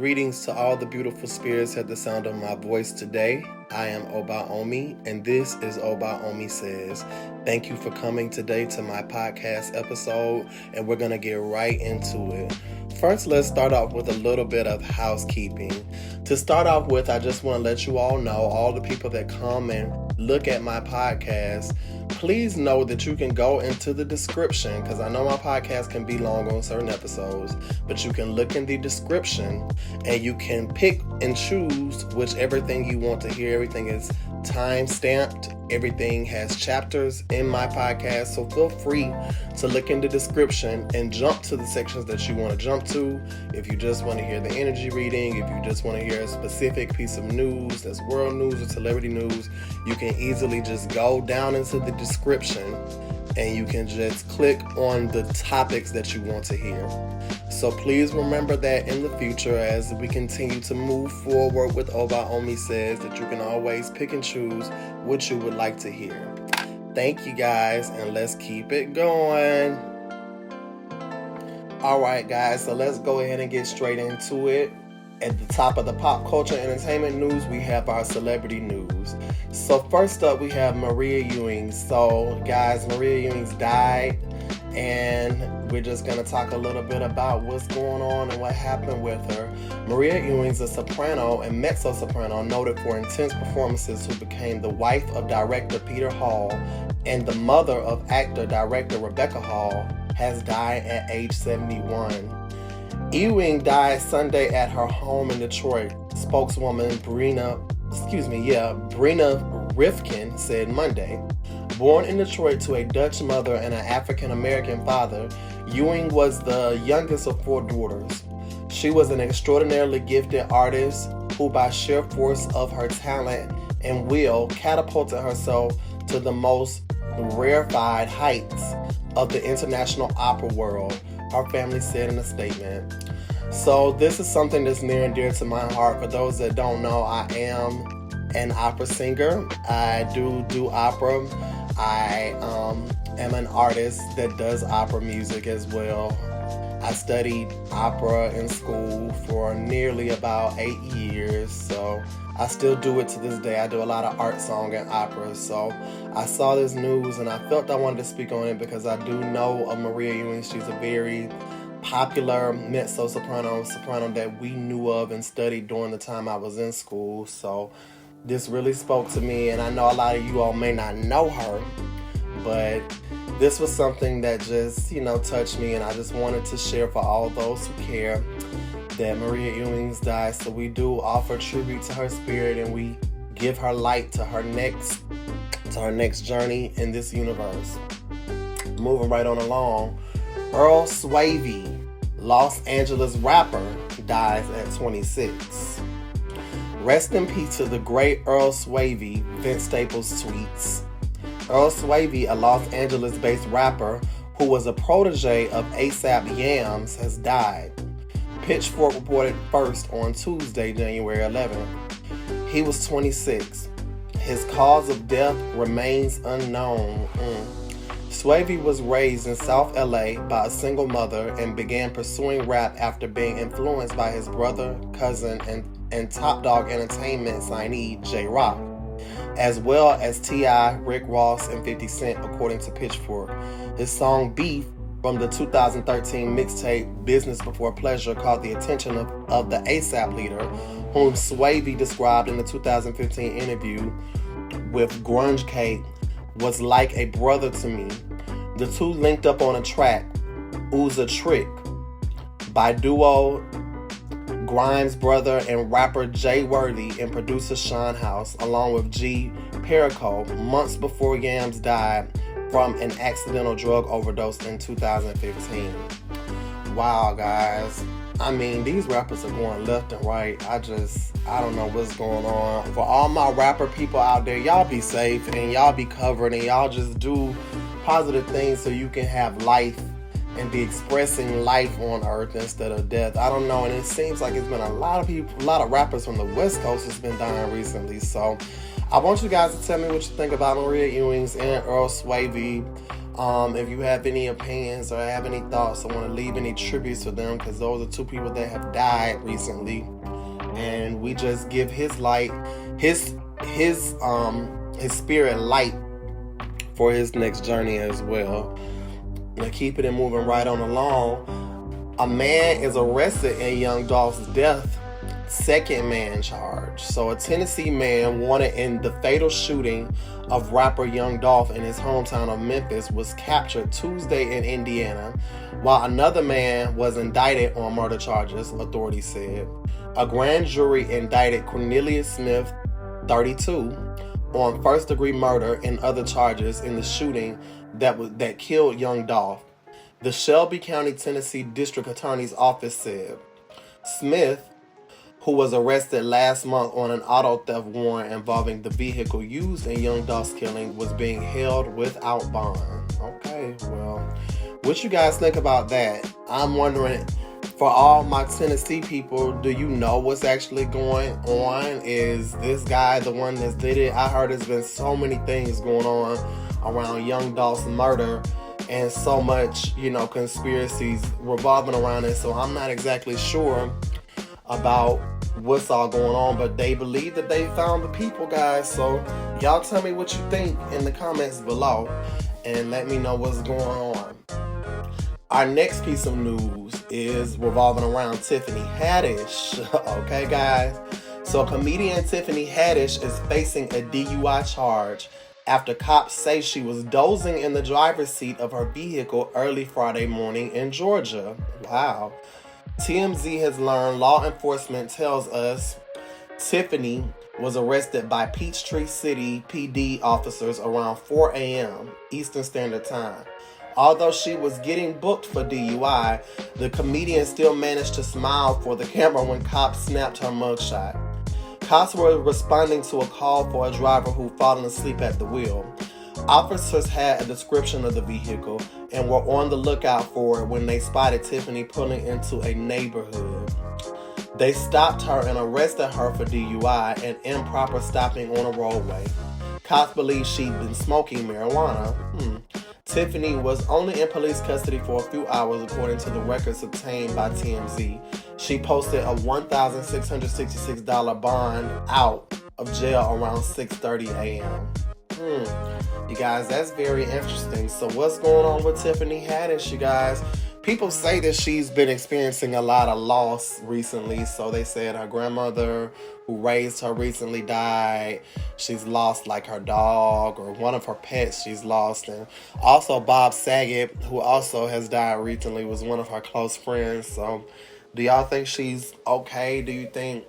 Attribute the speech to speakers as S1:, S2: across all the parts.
S1: Greetings to all the beautiful spirits at the sound of my voice today. I am Oba Omi, and this is Oba Omi Says. Thank you for coming today to my podcast episode, and we're going to get right into it. First, let's start off with a little bit of housekeeping. To start off with, I just want to let you all know, all the people that come and look at my podcast, please know that you can go into the description, because I know my podcast can be long on certain episodes, but you can look in the description and you can pick and choose whichever thing you want to hear. Everything is time stamped. Everything has chapters in my podcast, so feel free to look in the description and jump to the sections that you want to jump to. If you just want to hear the energy reading, if you just want to hear a specific piece of news that's world news or celebrity news, you can easily just go down into the description and you can just click on the topics that you want to hear. So please remember that in the future, as we continue to move forward with Oba Omi Says, that you can always pick and choose what you would like to hear. Thank you guys, and let's keep it going. Alright guys, so let's go ahead and get straight into it. At the top of the pop culture entertainment news, we have our celebrity news. So first up, we have Maria Ewing. So guys, Maria Ewing's died, and we're just going to talk a little bit about what's going on and what happened with her. Maria Ewing's a soprano and mezzo-soprano noted for intense performances, who became the wife of director Peter Hall and the mother of actor-director Rebecca Hall, has died at age 71. Ewing died Sunday at her home in Detroit. Spokeswoman Brina Rifkin said Monday. Born in Detroit to a Dutch mother and an African-American father, Ewing was the youngest of 4 daughters. She was an extraordinarily gifted artist who, by sheer force of her talent and will, catapulted herself to the most rarefied heights of the international opera world, our family said in a statement. So this is something that's near and dear to my heart. For those that don't know, I am an opera singer. I do opera. I am an artist that does opera music as well. I studied opera in school for nearly about 8 years, so I still do it to this day. I do a lot of art song and opera, so I saw this news and I felt I wanted to speak on it because I do know of Maria Ewing. She's a very popular mezzo-soprano that we knew of and studied during the time I was in school, so this really spoke to me, and I know a lot of you all may not know her, but this was something that just, touched me, and I just wanted to share for all those who care that Maria Ewing's died. So we do offer tribute to her spirit, and we give her light to her next journey in this universe. Moving right on along, Earl Swavey, Los Angeles rapper, dies at 26. Rest in peace to the great Earl Swavey, Vince Staples tweets. Earl Swavey, a Los Angeles-based rapper who was a protege of ASAP Yams, has died. Pitchfork reported first on Tuesday, January 11th. He was 26. His cause of death remains unknown. Swavey was raised in South LA by a single mother and began pursuing rap after being influenced by his brother, cousin, and Top Dog Entertainment signee J-Rock, as well as T.I., Rick Ross, and 50 Cent, according to Pitchfork. His song Beef from the 2013 mixtape Business Before Pleasure caught the attention of the ASAP leader, whom Swavey described in the 2015 interview with Grunge Cake was like a brother to me. The two linked up on a track, Ooze a Trick, by duo Grimes' brother and rapper Jay Worthy and producer Sean House, along with G. Perico, months before Yams died from an accidental drug overdose in 2015. Wow, guys. I mean, these rappers are going left and right. I don't know what's going on. For all my rapper people out there, y'all be safe and y'all be covered and y'all just do positive things so you can have life and be expressing life on earth instead of death. I don't know, and it seems like it's been a lot of rappers from the West Coast that's been dying recently. So I want you guys to tell me what you think about Maria Ewing's and Earl Swavey If you have any opinions or have any thoughts, I want to leave any tributes to them, because those are two people that have died recently, and we just give his light, his spirit light for his next journey as well. Now, keeping it moving right on along, a man is arrested in Young Dolph's death, second man charge. So a Tennessee man wanted in the fatal shooting of rapper Young Dolph in his hometown of Memphis was captured Tuesday in Indiana, while another man was indicted on murder charges, authorities said. A grand jury indicted Cornelius Smith, 32, on first-degree murder and other charges in the shooting that killed Young Dolph. The Shelby County, Tennessee District Attorney's Office said Smith, who was arrested last month on an auto theft warrant involving the vehicle used in Young Dolph's killing, was being held without bond. Okay, well, what you guys think about that? I'm wondering, for all my Tennessee people, do you know what's actually going on? Is this guy the one that did it? I heard there's been so many things going on around Young Dolph's murder, and so much, conspiracies revolving around it. So I'm not exactly sure about what's all going on, but they believe that they found the people, guys. So y'all tell me what you think in the comments below, and let me know what's going on. Our next piece of news is revolving around Tiffany Haddish. Okay, guys. So comedian Tiffany Haddish is facing a DUI charge after cops say she was dozing in the driver's seat of her vehicle early Friday morning in Georgia. Wow. TMZ has learned law enforcement tells us Tiffany was arrested by Peachtree City PD officers around 4 a.m. Eastern Standard Time. Although she was getting booked for DUI, the comedian still managed to smile for the camera when cops snapped her mugshot. Cops were responding to a call for a driver who'd fallen asleep at the wheel. Officers had a description of the vehicle and were on the lookout for it when they spotted Tiffany pulling into a neighborhood. They stopped her and arrested her for DUI and improper stopping on a roadway. Cops believe she'd been smoking marijuana. Tiffany was only in police custody for a few hours, according to the records obtained by TMZ. She posted a $1,666 bond out of jail around 6:30 a.m. You guys, that's very interesting. So what's going on with Tiffany Haddish, you guys? People say that she's been experiencing a lot of loss recently. So they said her grandmother who raised her recently died. She's lost like her dog or one of her pets she's lost. And also Bob Saget, who also has died recently, was one of her close friends. So do y'all think she's okay? Do you think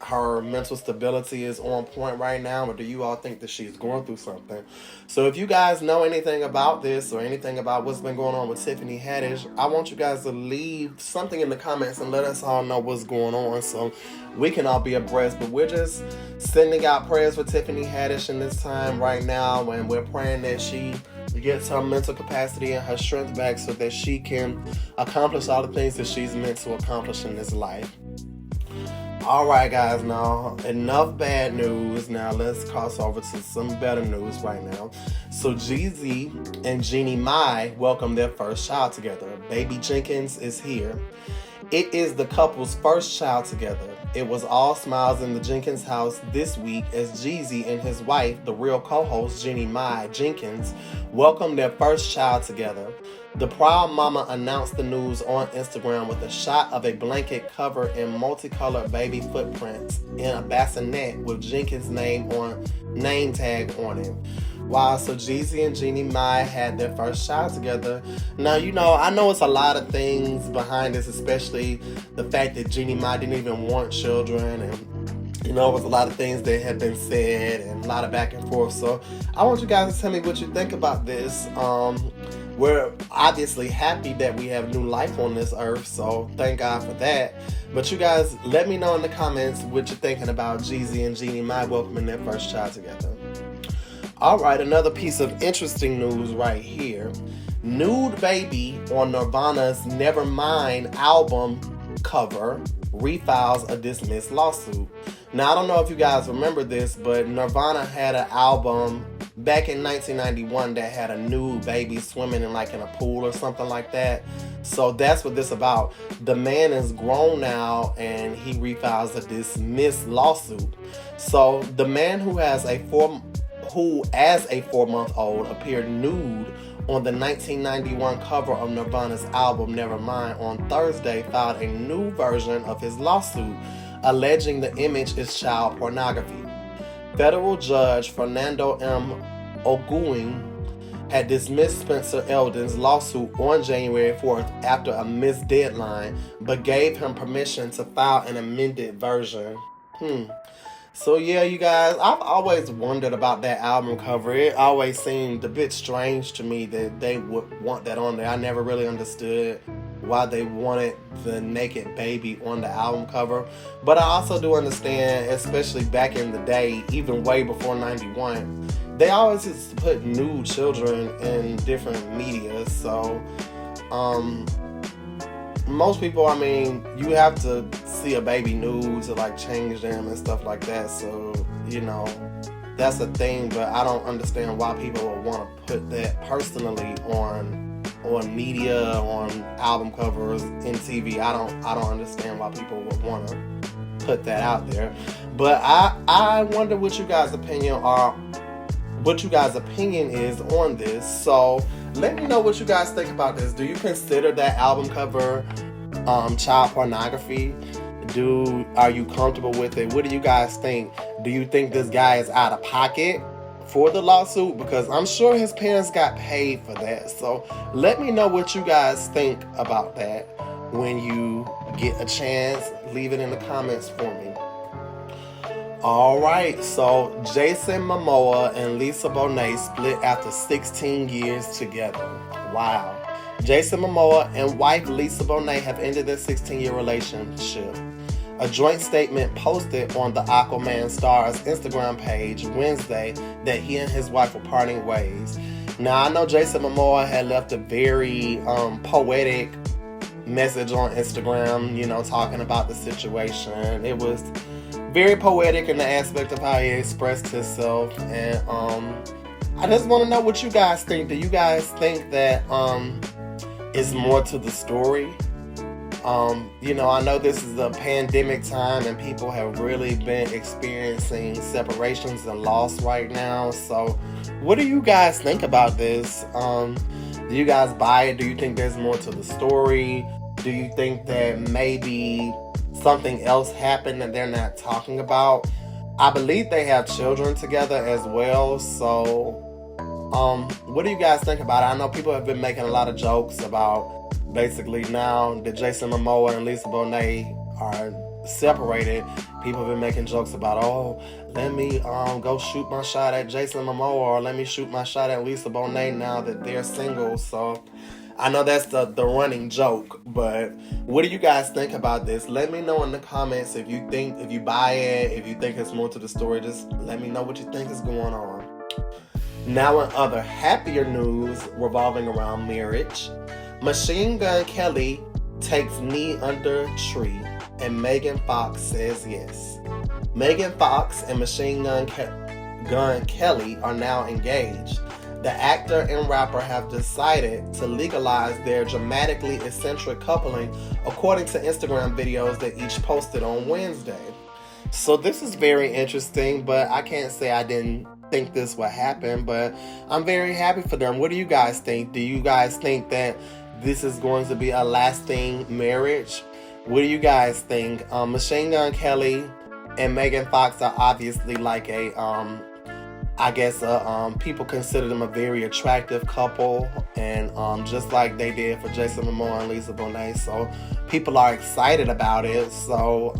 S1: her mental stability is on point right now, or do you all think that she's going through something? So if you guys know anything about this or anything about what's been going on with Tiffany Haddish, I want you guys to leave something in the comments and let us all know what's going on so we can all be abreast. But we're just sending out prayers for Tiffany Haddish in this time right now, and we're praying that she gets her mental capacity and her strength back so that she can accomplish all the things that she's meant to accomplish in this life. Alright guys, now enough bad news. Now let's cross over to some better news right now. So Jeezy and Jeannie welcome their first child together. Baby Jenkins is here. It is the couple's first child together. It was all smiles in the Jenkins house this week as Jeezy and his wife, the Real co-host Jeannie Jenkins, welcomed their first child together. The proud mama announced the news on Instagram with a shot of a blanket covered in multicolored baby footprints in a bassinet with Jenkins' name tag on it. Wow, so Jeezy and Jeannie had their first child together. Now, I know it's a lot of things behind this, especially the fact that Jeannie didn't even want children, and it was a lot of things that had been said and a lot of back and forth. So I want you guys to tell me what you think about this. We're obviously happy that we have new life on this earth, so thank God for that. But you guys, let me know in the comments what you're thinking about Jeezy and Jeannie welcoming their first child together. Alright, another piece of interesting news right here. Nude baby on Nirvana's Nevermind album cover refiles a dismissed lawsuit. Now, I don't know if you guys remember this, but Nirvana had an album back in 1991 that had a nude baby swimming in a pool or something like that. So that's what this about. The man is grown now and he refiles a dismissed lawsuit. So the man who as a 4-month-old appeared nude on the 1991 cover of Nirvana's album Nevermind on Thursday filed a new version of his lawsuit alleging the image is child pornography. Federal Judge Fernando M. Ewing had dismissed Spencer Eldon's lawsuit on January 4th after a missed deadline, but gave him permission to file an amended version. So yeah, you guys, I've always wondered about that album cover. It always seemed a bit strange to me that they would want that on there. I never really understood why they wanted the naked baby on the album cover. But I also do understand, especially back in the day, even way before 91, they always used to put nude children in different media. So, most people, you have to see a baby nude to change them and stuff like that. So, that's a thing, but I don't understand why people would want to put that personally on media, on album covers, in TV. I don't understand why people would want to put that out there. But I wonder what you guys' opinion is on this. So let me know what you guys think about this. Do you consider that album cover child pornography? Are you comfortable with it? What do you guys think? Do you think this guy is out of pocket for the lawsuit? Because I'm sure his parents got paid for that. So let me know what you guys think about that when you get a chance. Leave it in the comments for me. Alright, so Jason Momoa and Lisa Bonet split after 16 years together. Wow. Jason Momoa and wife Lisa Bonet have ended their 16-year relationship. A joint statement posted on the Aquaman star's Instagram page Wednesday that he and his wife were parting ways. Now, I know Jason Momoa had left a very poetic message on Instagram, talking about the situation. It was very poetic in the aspect of how he expressed himself. And I just want to know what you guys think. Do you guys think that it's more to the story? I know this is a pandemic time and people have really been experiencing separations and loss right now. So what do you guys think about this? Do you guys buy it? Do you think there's more to the story? Do you think that maybe something else happened that they're not talking about? I believe they have children together as well. So what do you guys think about it? I know people have been making a lot of jokes about basically now that Jason Momoa and Lisa Bonet are separated. People have been making jokes about, let me go shoot my shot at Jason Momoa, or let me shoot my shot at Lisa Bonet now that they're single. So I know that's the running joke, but what do you guys think about this? Let me know in the comments if you buy it, if you think it's more to the story. Just let me know what you think is going on. Now in other happier news revolving around marriage, Machine Gun Kelly takes knee under tree and Megan Fox says yes. Megan Fox and Machine Gun Kelly are now engaged. The actor and rapper have decided to legalize their dramatically eccentric coupling according to Instagram videos that each posted on Wednesday. So this is very interesting, but I can't say I didn't think this would happen, but I'm very happy for them. What do you guys think? Do you guys think that this is going to be a lasting marriage? What do you guys think? Machine Gun Kelly and Megan Fox are obviously people consider them a very attractive couple, and just like they did for Jason Momoa and Lisa Bonet. So people are excited about it. So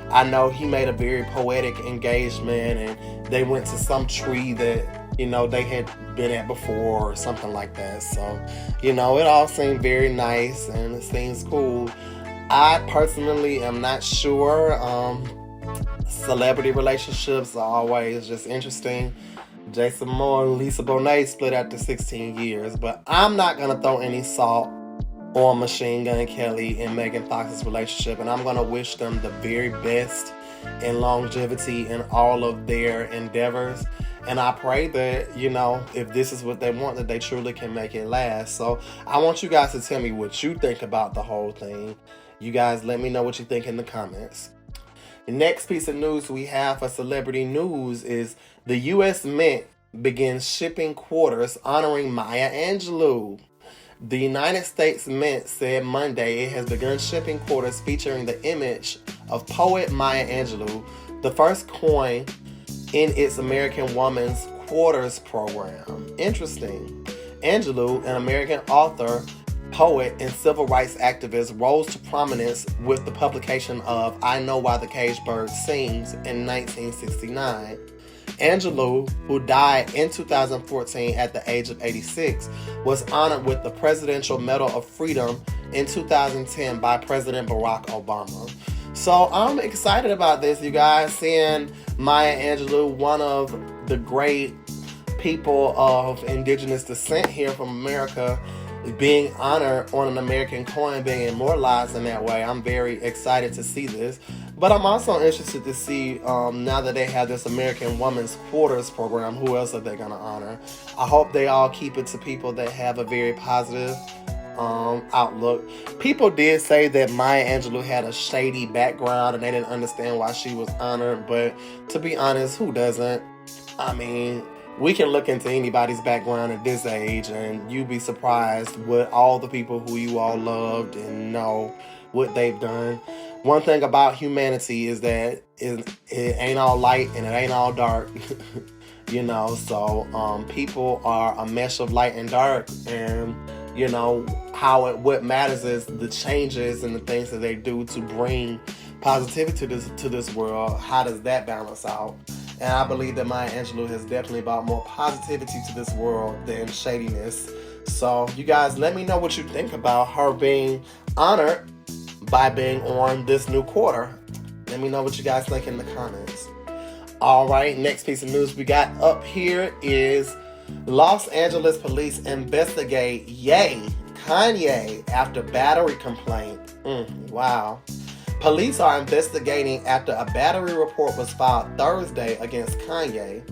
S1: I know he made a very poetic engagement, and they went to some tree that they had been at before or something like that. So it all seemed very nice and it seems cool. I personally am not sure. Celebrity relationships are always just interesting. Jason Momoa and Lisa Bonet split after 16 years, but I'm not going to throw any salt on Machine Gun Kelly and Megan Fox's relationship, and I'm going to wish them the very best in longevity in all of their endeavors. And I pray that, you know, if this is what they want, that they truly can make it last. So I want you guys to tell me what you think about the whole thing. You guys let me know what you think in the comments. The next piece of news we have for celebrity news is the U.S. Mint begins shipping quarters honoring Maya Angelou. The United States Mint said Monday it has begun shipping quarters featuring the image of poet Maya Angelou, the first coin in its American Woman's Quarters program. Interesting. Angelou, an American author, poet, and civil rights activist, rose to prominence with the publication of I Know Why the Caged Bird Sings in 1969. Angelou, who died in 2014 at the age of 86, was honored with the Presidential Medal of Freedom in 2010 by President Barack Obama. So I'm excited about this, you guys, seeing Maya Angelou, one of the great people of indigenous descent here from America, being honored on an American coin, being immortalized in that way. I'm very excited to see this. But I'm also interested to see, now that they have this American Woman's Quarters program, who else are they going to honor? I hope they all keep it to people that have a very positive outlook. People did say that Maya Angelou had a shady background and they didn't understand why she was honored, but to be honest, who doesn't? I mean, we can look into anybody's background at this age and you'd be surprised what all the people who you all loved and know what they've done. One thing about humanity is that it ain't all light and it ain't all dark. You know, so people are a mesh of light and dark, and you know, what matters is the changes and the things that they do to bring positivity to this world. How does that balance out? And I believe that Maya Angelou has definitely brought more positivity to this world than shadiness. So you guys let me know what you think about her being honored by being on this new quarter. Let me know what you guys think in the comments. All right, next piece of news we got up here is Los Angeles police investigate Kanye after battery complaint. Wow. Police are investigating after a battery report was filed Thursday against Kanye.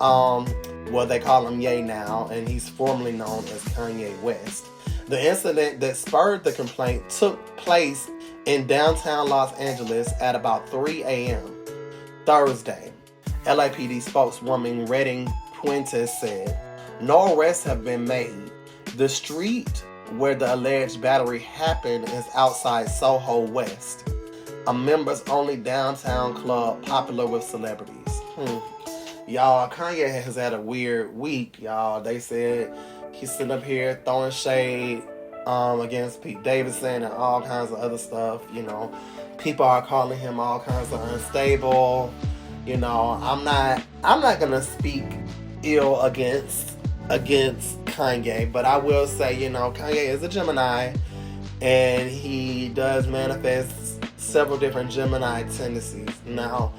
S1: Well, they call him Ye now, and he's formerly known as Kanye West. The incident that spurred the complaint took place in downtown Los Angeles at about 3 a.m. Thursday. LAPD spokeswoman Redding Puentes said, no arrests have been made. The street where the alleged battery happened is outside Soho West, a members-only downtown club popular with celebrities. Y'all, Kanye has had a weird week, y'all. They said he's sitting up here throwing shade against Pete Davidson and all kinds of other stuff. You know, people are calling him all kinds of unstable. You know, I'm not gonna speak ill against Kanye, but I will say, you know, Kanye is a Gemini, and he does manifest several different Gemini tendencies. Now,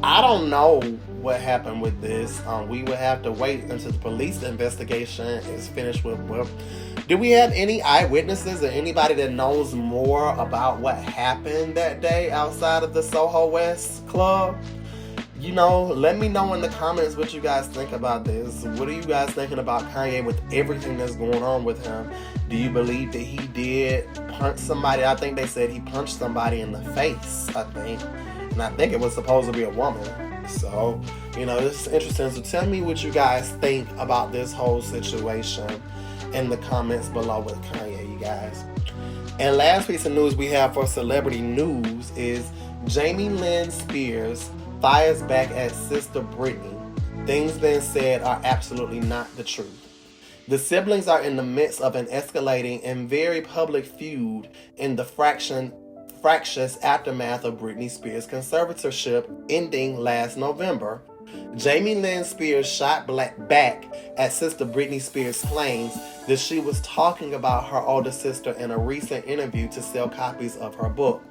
S1: I don't know what happened with this. We would have to wait until the police investigation is finished with. Do we have any eyewitnesses or anybody that knows more about what happened that day outside of the Soho West club? You know, let me know in the comments what you guys think about this. What are you guys thinking about Kanye with everything that's going on with him? Do you believe that he did punch somebody? I think they said he punched somebody in the face, I think. And I think it was supposed to be a woman. So, you know, this is interesting. So tell me what you guys think about this whole situation in the comments below with Kanye, you guys. And last piece of news we have for celebrity news is Jamie Lynn Spears fires back at sister Britney. Things being said are absolutely not the truth. The siblings are in the midst of an escalating and very public feud in the fractious aftermath of Britney Spears' conservatorship ending last November. Jamie Lynn Spears shot back at sister Britney Spears' claims that she was talking about her older sister in a recent interview to sell copies of her book.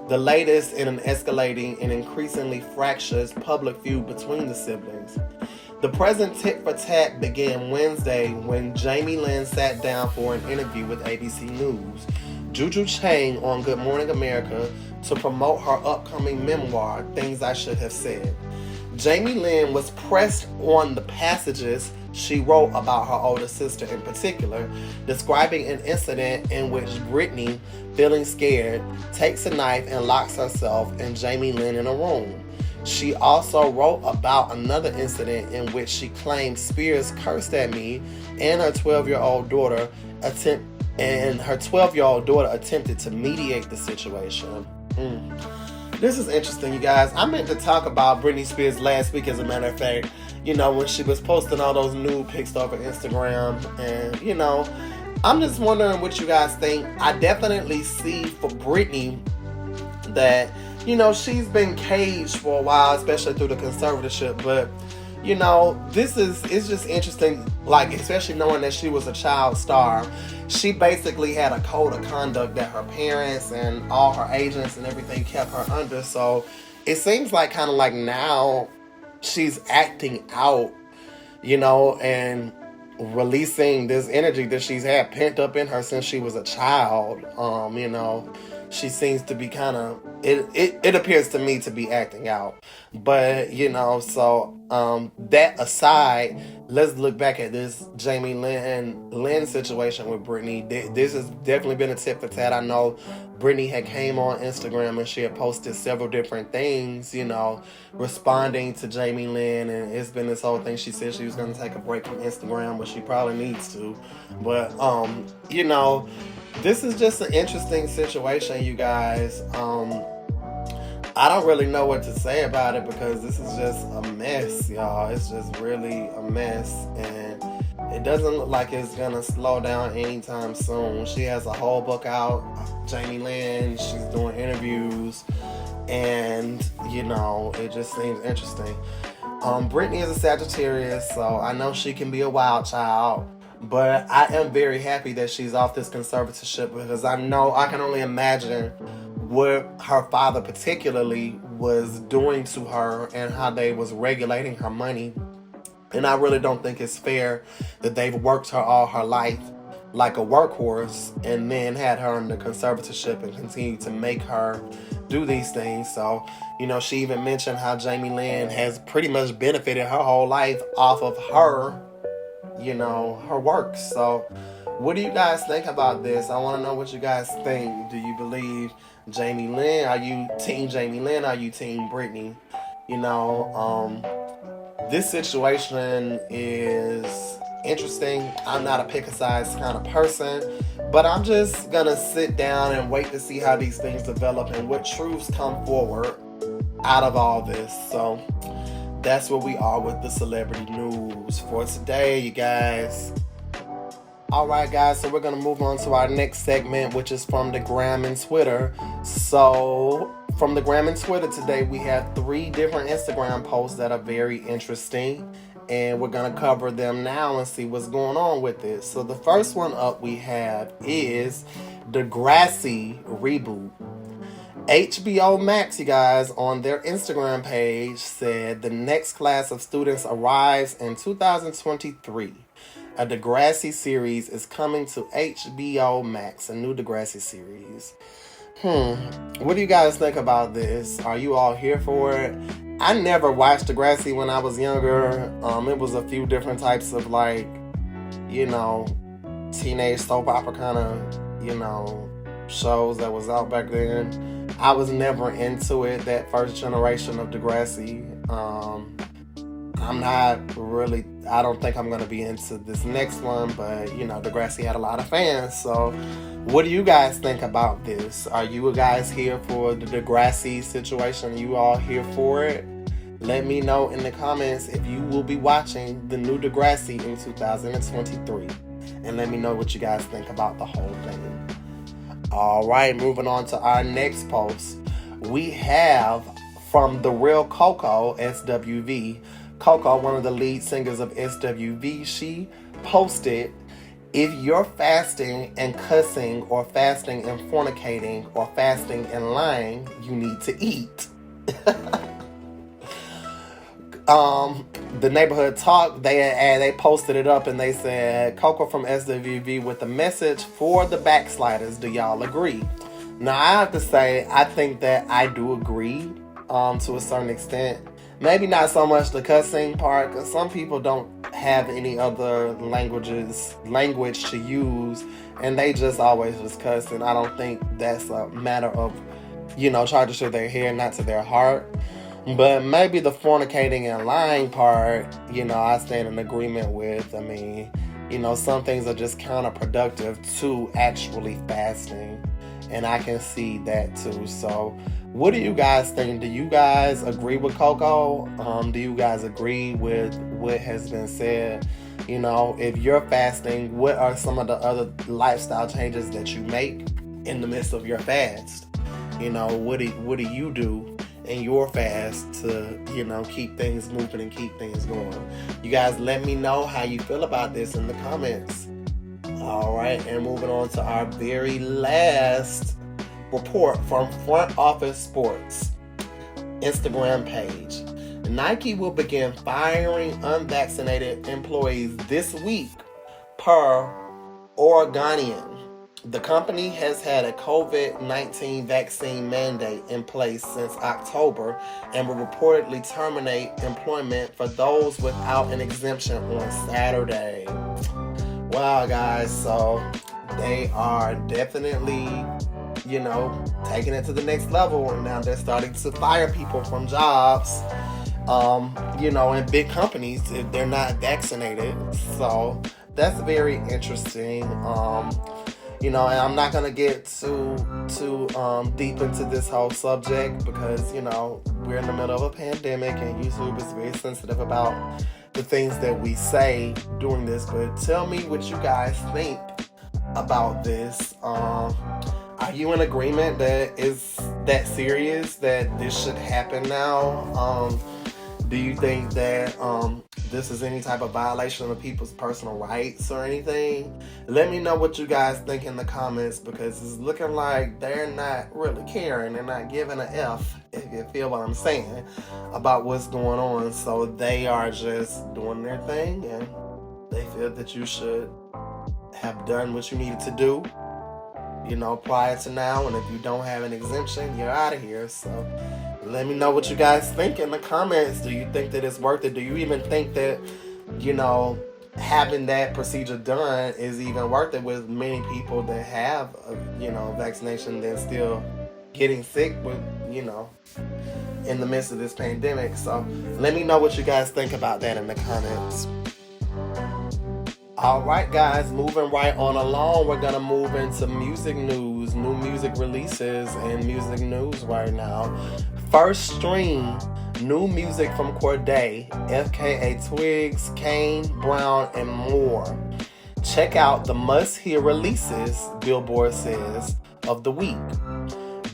S1: The latest in an escalating and increasingly fractious public feud between the siblings. The present tit-for-tat began Wednesday when Jamie Lynn sat down for an interview with ABC News, Juju Chang on Good Morning America, to promote her upcoming memoir, Things I Should Have Said. Jamie Lynn was pressed on the passages she wrote about her older sister in particular, describing an incident in which Britney, feeling scared, takes a knife and locks herself and Jamie Lynn in a room. She also wrote about another incident in which she claimed Spears cursed at me and her 12-year-old daughter attempted to mediate the situation. This is interesting, you guys. I meant to talk about Britney Spears last week, as a matter of fact. You know, when she was posting all those nude pics over Instagram. And, you know, I'm just wondering what you guys think. I definitely see for Britney that, you know, she's been caged for a while, especially through the conservatorship. But, you know, it's just interesting, like, especially knowing that she was a child star. She basically had a code of conduct that her parents and all her agents and everything kept her under. So it seems like kind of like now she's acting out, you know, and releasing this energy that she's had pent up in her since she was a child. You know, she seems to be kind of, it appears to me to be acting out. But, you know, so that aside, let's look back at this Jamie Lynn situation with Britney. This has definitely been a tit for tat. I know Britney had came on Instagram and she had posted several different things, you know, responding to Jamie Lynn, and it's been this whole thing. She said she was going to take a break from Instagram, but she probably needs to. But, you know, this is just an interesting situation, you guys. I don't really know what to say about it because this is just a mess, y'all. It's just really a mess, and it doesn't look like it's gonna slow down anytime soon. She has a whole book out, Jamie Lynn. She's doing interviews, and you know, it just seems interesting. Britney is a Sagittarius, so I know she can be a wild child. But I am very happy that she's off this conservatorship because I know, I can only imagine what her father particularly was doing to her and how they was regulating her money. And I really don't think it's fair that they've worked her all her life like a workhorse and then had her under conservatorship and continue to make her do these things. So, you know, she even mentioned how Jamie Lynn has pretty much benefited her whole life off of her, you know, her work. So what do you guys think about this? I want to know what you guys think. Do you believe Jamie Lynn? Are you team Jamie Lynn? Are you team Britney? You know, this situation is interesting. I'm not a pick a size kind of person, but I'm just gonna sit down and wait to see how these things develop and what truths come forward out of all this. So that's where we are with the celebrity news for today, you guys. Alright guys, so we're going to move on to our next segment, which is from the gram and Twitter. So from the gram and Twitter today, we have 3 different Instagram posts that are very interesting, and we're going to cover them now and see what's going on with it. So the first one up we have is Degrassi reboot. HBO Max, you guys, on their Instagram page said the next class of students arrives in 2023. A Degrassi series is coming to HBO Max, a new Degrassi series. What do you guys think about this? Are you all here for it? I never watched Degrassi when I was younger. It was a few different types of, like, you know, teenage soap opera kind of, you know, shows that was out back then. I was never into it, that first generation of Degrassi. I'm not really, I don't think I'm going to be into this next one, but, you know, Degrassi had a lot of fans. So what do you guys think about this? Are you guys here for the Degrassi situation? Are you all here for it? Let me know in the comments if you will be watching the new Degrassi in 2023. And let me know what you guys think about the whole thing. All right, moving on to our next post. We have from the real Coko, SWV. Coko, one of the lead singers of SWV, she posted, if you're fasting and cussing or fasting and fornicating or fasting and lying, you need to eat. The Neighborhood Talk, they posted it up and they said, Coko from SWV with a message for the backsliders. Do y'all agree? Now, I have to say, I think that I do agree to a certain extent. maybe not so much the cussing part, because some people don't have any other language to use, and they just always just cuss, and I don't think that's a matter of, charging to their head, not to their heart. But maybe the fornicating and lying part, I stand in agreement with. I mean, some things are just counterproductive to actually fasting, and I can see that too. So what do you guys think? Do you guys agree with Coko? Do you guys agree with what has been said? If you're fasting, what are some of the other lifestyle changes that you make in the midst of your fast? What do you do in your fast to, keep things moving and keep things going? You guys let me know how you feel about this in the comments. All right, and moving on to our very last report from Front Office Sports Instagram page. Nike will begin firing unvaccinated employees this week, per Oregonian. The company has had a COVID-19 vaccine mandate in place since October and will reportedly terminate employment for those without an exemption on Saturday. Wow, guys, so they are definitely, taking it to the next level, and now they're starting to fire people from jobs, in big companies if they're not vaccinated. So that's very interesting. And I'm not gonna get too deep into this whole subject because we're in the middle of a pandemic and YouTube is very sensitive about the things that we say during this. But tell me what you guys think about this. Are you in agreement that it's that serious, that this should happen now? Do you think that this is any type of violation of people's personal rights or anything? Let me know what you guys think in the comments, because it's looking like they're not really caring. They're not giving an F, if you feel what I'm saying, about what's going on. So they are just doing their thing, and they feel that you should have done what you needed to do, prior to now. And if you don't have an exemption, you're out of here. So let me know what you guys think in the comments. Do you think that it's worth it? Do you even think that, having that procedure done is even worth it, with many people that have, vaccination that's still getting sick with, in the midst of this pandemic? So let me know what you guys think about that in the comments. All right, guys, moving right on along, we're going to move into music news, new music releases and music news right now. First stream, new music from Cordae, FKA Twigs, Kane, Brown, and more. Check out the must-hear releases, Billboard says, of the week.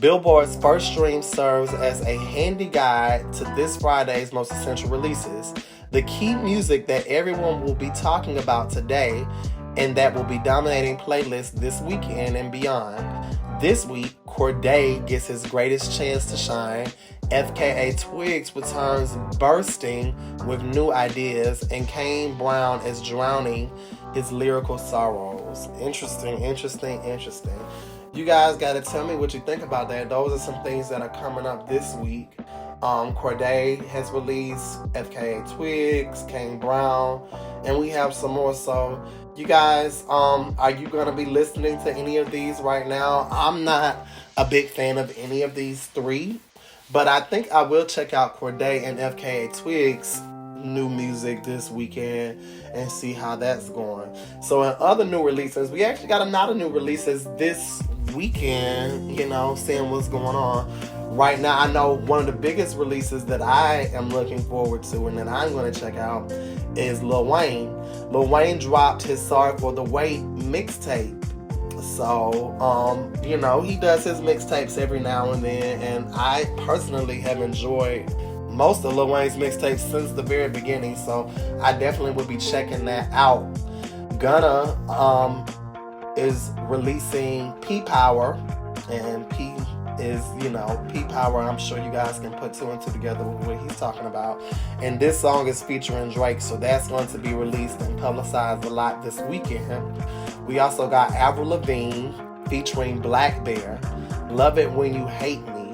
S1: Billboard's first stream serves as a handy guide to this Friday's most essential releases, the key music that everyone will be talking about today and that will be dominating playlists this weekend and beyond. This week, Cordae gets his greatest chance to shine, FKA Twigs returns bursting with new ideas, and Kane Brown is drowning his lyrical sorrows. Interesting. You guys got to tell me what you think about that. Those are some things that are coming up this week. Cordae has released, FKA Twigs, Kane Brown, and we have some more. So you guys, are you going to be listening to any of these right now? I'm not a big fan of any of these three, but I think I will check out Cordae and FKA Twigs' new music this weekend and see how that's going. So in other new releases, we actually got a lot of new releases this weekend, seeing what's going on. Right now, I know one of the biggest releases that I am looking forward to and that I'm going to check out is Lil Wayne. Lil Wayne dropped his Sorry for the Wait mixtape. So, he does his mixtapes every now and then, and I personally have enjoyed most of Lil Wayne's mixtapes since the very beginning, so I definitely would be checking that out. Gunna is releasing P-Power, and P is, P-Power. I'm sure you guys can put two and two together with what he's talking about. And this song is featuring Drake, so that's going to be released and publicized a lot this weekend. We also got Avril Lavigne featuring Black Bear, Love It When You Hate Me.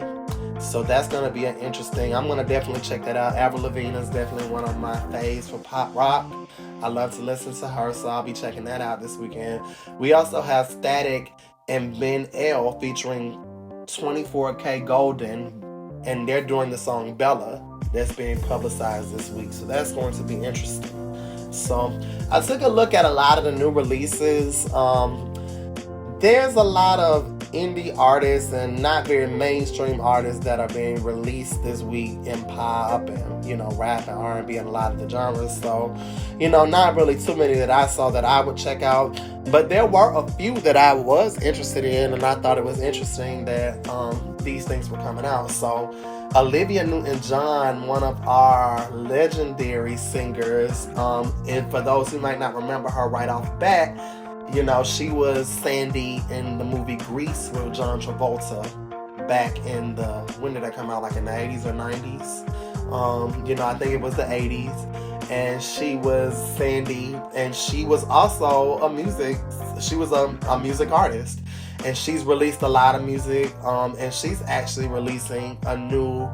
S1: So that's going to be an interesting. I'm going to definitely check that out. Avril Lavigne is definitely one of my faves for pop rock. I love to listen to her, so I'll be checking that out this weekend. We also have Static and Ben L featuring 24K Golden, and they're doing the song Bella that's being publicized this week. So that's going to be interesting. So I took a look at a lot of the new releases. There's a lot of indie artists and not very mainstream artists that are being released this week in pop and, rap and R&B and a lot of the genres. So, not really too many that I saw that I would check out. But there were a few that I was interested in, and I thought it was interesting that these things were coming out. So Olivia Newton-John, one of our legendary singers, and for those who might not remember her right off the bat, she was Sandy in the movie Grease with John Travolta back in when did that come out? Like in the 80s or 90s? I think it was the 80s. And she was Sandy, and she was also a music artist. And she's released a lot of music, and she's actually releasing a new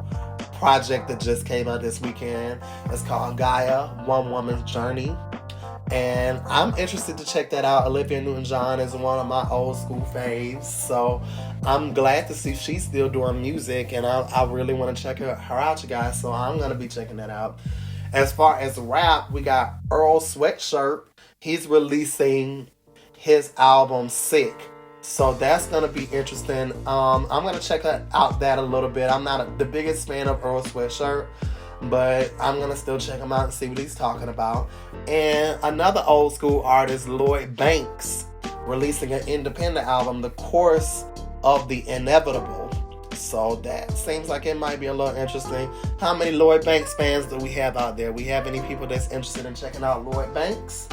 S1: project that just came out this weekend. It's called Gaia, One Woman's Journey. And I'm interested to check that out. Olivia Newton-John is one of my old school faves, so I'm glad to see she's still doing music, and I really want to check her out, you guys, so I'm going to be checking that out. As far as rap, we got Earl Sweatshirt. He's releasing his album Sick, so that's going to be interesting. I'm going to check out that a little bit. I'm not the biggest fan of Earl Sweatshirt, but I'm going to still check him out and see what he's talking about. And another old school artist, Lloyd Banks, releasing an independent album, The Course of the Inevitable. So that seems like it might be a little interesting. How many Lloyd Banks fans do we have out there? We have any people that's interested in checking out Lloyd Banks?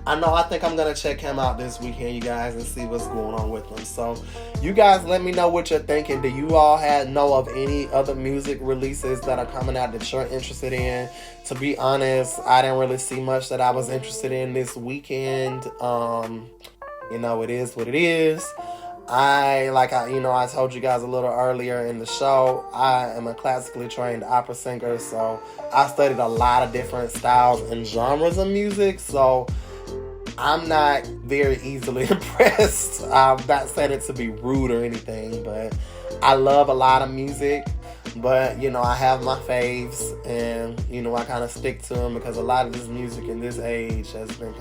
S1: I think I'm going to check him out this weekend, you guys, and see what's going on with him. So you guys let me know what you're thinking. Do you all know of any other music releases that are coming out that you're interested in? To be honest, I didn't really see much that I was interested in this weekend. It is what it is. I told you guys a little earlier in the show, I am a classically trained opera singer, so I studied a lot of different styles and genres of music, so I'm not very easily impressed. I'm not saying it to be rude or anything, but I love a lot of music. But, I have my faves, and, I kind of stick to them because a lot of this music in this age has been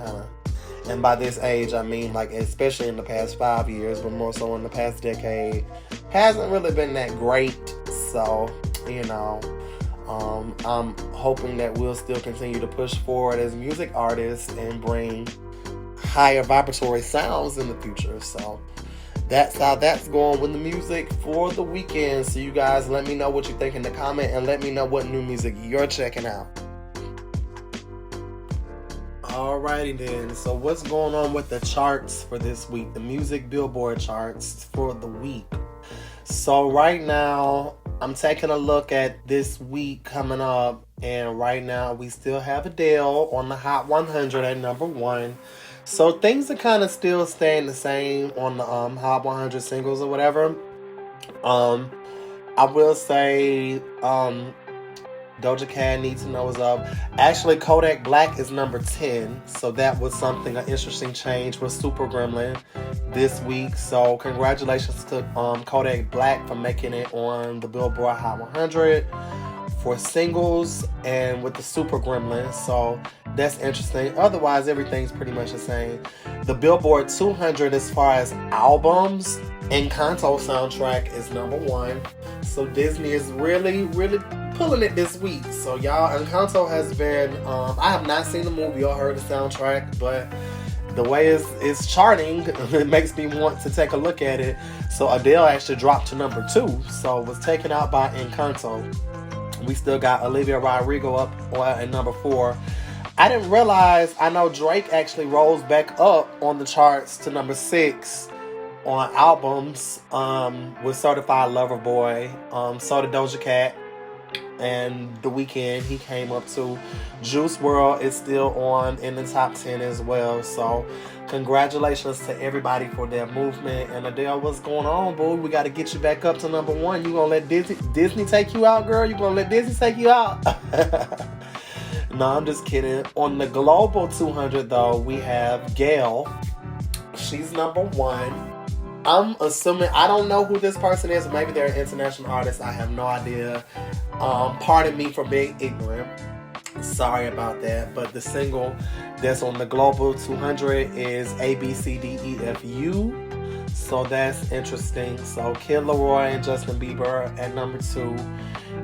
S1: and by this age, I mean, especially in the past 5 years, but more so in the past decade, hasn't really been that great. So, I'm hoping that we'll still continue to push forward as music artists and bring higher vibratory sounds in the future. So that's how that's going with the music for the weekend. So you guys let me know what you think in the comment, and let me know what new music you're checking out. Alrighty then, so what's going on with the charts for this week? The music Billboard charts for the week. So right now, I'm taking a look at this week coming up, and right now we still have Adele on the Hot 100 at number 1. So things are kind of still staying the same on the Hot 100 singles or whatever. I will say Doja Cat, Need to Know is up. Actually, Kodak Black is number 10. So that was an interesting change with Super Gremlin this week. So congratulations to Kodak Black for making it on the Billboard Hot 100 for singles and with the Super Gremlin. So that's interesting. Otherwise, everything's pretty much the same. The Billboard 200 as far as albums, Encanto soundtrack is number 1. So Disney is really, really pulling it this week. So y'all, Encanto has been, I have not seen the movie or heard the soundtrack, but the way it's charting, it makes me want to take a look at it. So Adele actually dropped to number 2, so it was taken out by Encanto. We still got Olivia Rodrigo up at number 4. I didn't realize, I know Drake actually rolls back up on the charts to number 6 on albums with Certified Lover Boy. So did Doja Cat. and The Weeknd, he came up to. Juice WRLD is still on in the top 10 as well. So congratulations to everybody for their movement. And Adele, what's going on, boo? We got to get you back up to number 1. You gonna let Disney take you out, girl? You gonna let Disney take you out? No, I'm just kidding. On the global 200, though, we have Gayle. She's number 1. I'm assuming, I don't know who this person is. Maybe they're an international artist. I have no idea. Pardon me for being ignorant. Sorry about that. But the single that's on the global 200 is ABCDEFU. So that's interesting. So Kid Laroi and Justin Bieber at number 2.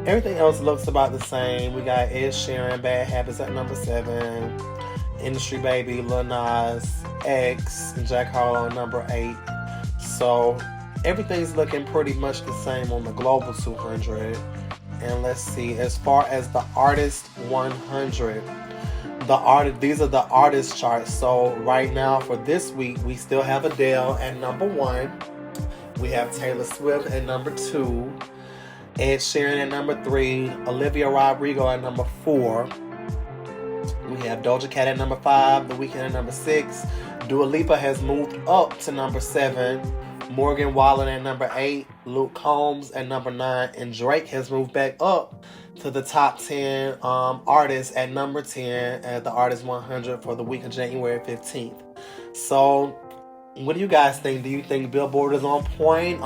S1: Everything else looks about the same. We got Ed Sheeran, Bad Habits at number 7. Industry Baby, Lil Nas X, and Jack Harlow number 8. So everything's looking pretty much the same on the global 200. And let's see, as far as the artist 100, these are the artist charts. So right now for this week, we still have Adele at number 1. We have Taylor Swift at number 2. Ed Sheeran at number 3. Olivia Rodrigo at number 4. We have Doja Cat at number 5. The Weeknd at number 6. Dua Lipa has moved up to number 7. Morgan Wallen at number 8. Luke Combs at number 9. And Drake has moved back up to the top 10 artists at number 10 at the Artist 100 for the week of January 15th. So, what do you guys think? Do you think Billboard is on point?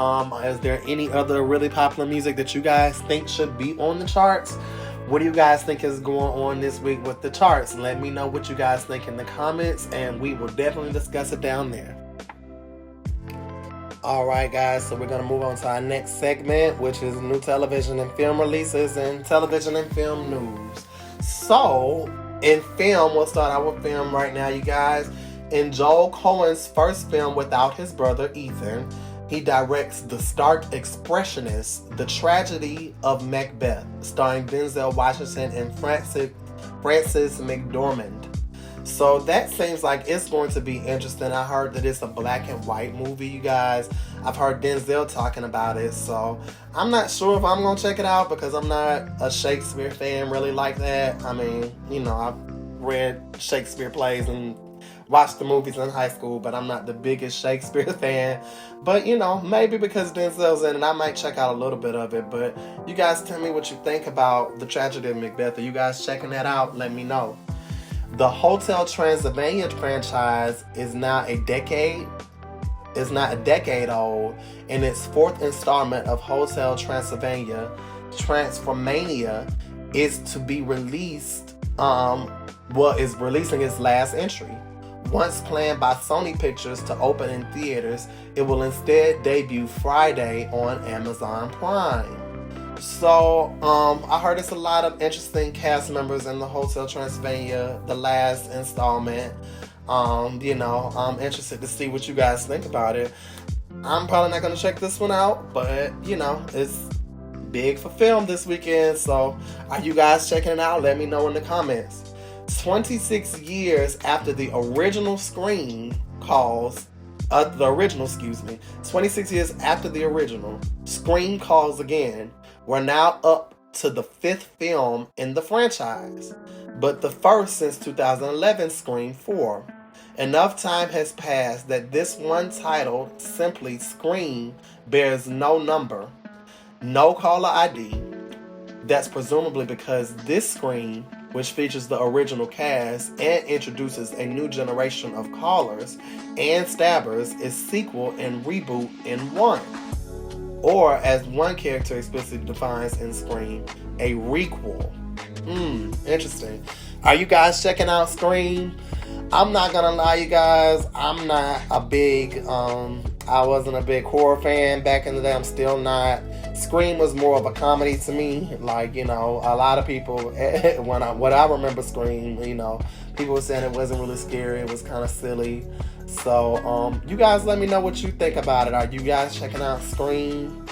S1: Is there any other really popular music that you guys think should be on the charts? What do you guys think is going on this week with the charts? Let me know what you guys think in the comments, and we will definitely discuss it down there. Alright guys, so we're going to move on to our next segment, which is new television and film releases and television and film news. So, in film, we'll start out with film right now, you guys. In Joel Coen's first film without his brother Ethan, he directs The Stark Expressionist, The Tragedy of Macbeth, starring Denzel Washington and Frances McDormand. So that seems like it's going to be interesting. I heard that it's a black and white movie, you guys. I've heard Denzel talking about it, so I'm not sure if I'm going to check it out because I'm not a Shakespeare fan really like that. I mean, you know, I've read Shakespeare plays and watched the movies in high school, but I'm not the biggest Shakespeare fan. But, you know, maybe because Denzel's in it, I might check out a little bit of it. But you guys tell me what you think about The Tragedy of Macbeth. Are you guys checking that out? Let me know. The Hotel Transylvania franchise is not a decade old, and its 4th installment of Hotel Transylvania, Transformania, is to be released, is releasing its last entry. Once planned by Sony Pictures to open in theaters, it will instead debut Friday on Amazon Prime. So, I heard it's a lot of interesting cast members in the Hotel Transylvania, the last installment. You know, I'm interested to see what you guys think about it. I'm probably not going to check this one out, but, you know, it's big for film this weekend. So, are you guys checking it out? Let me know in the comments. 26 years after the original Scream 26 years after the original, Scream Calls Again, we're now up to the 5th film in the franchise, but the first since 2011 Scream 4. Enough time has passed that this one title, simply Scream, bears no number, no caller ID. That's presumably because this Scream, which features the original cast and introduces a new generation of callers and stabbers, is sequel and reboot in one. Or, as one character explicitly defines in Scream, a requel. Interesting. Are you guys checking out Scream? I'm not gonna lie, you guys. I'm not a big, I wasn't a big horror fan back in the day. I'm still not. Scream was more of a comedy to me. Like, you know, a lot of people, when I remember Scream, you know, people were saying it wasn't really scary. It was kind of silly. So, you guys let me know what you think about it. Are you guys checking out Scream?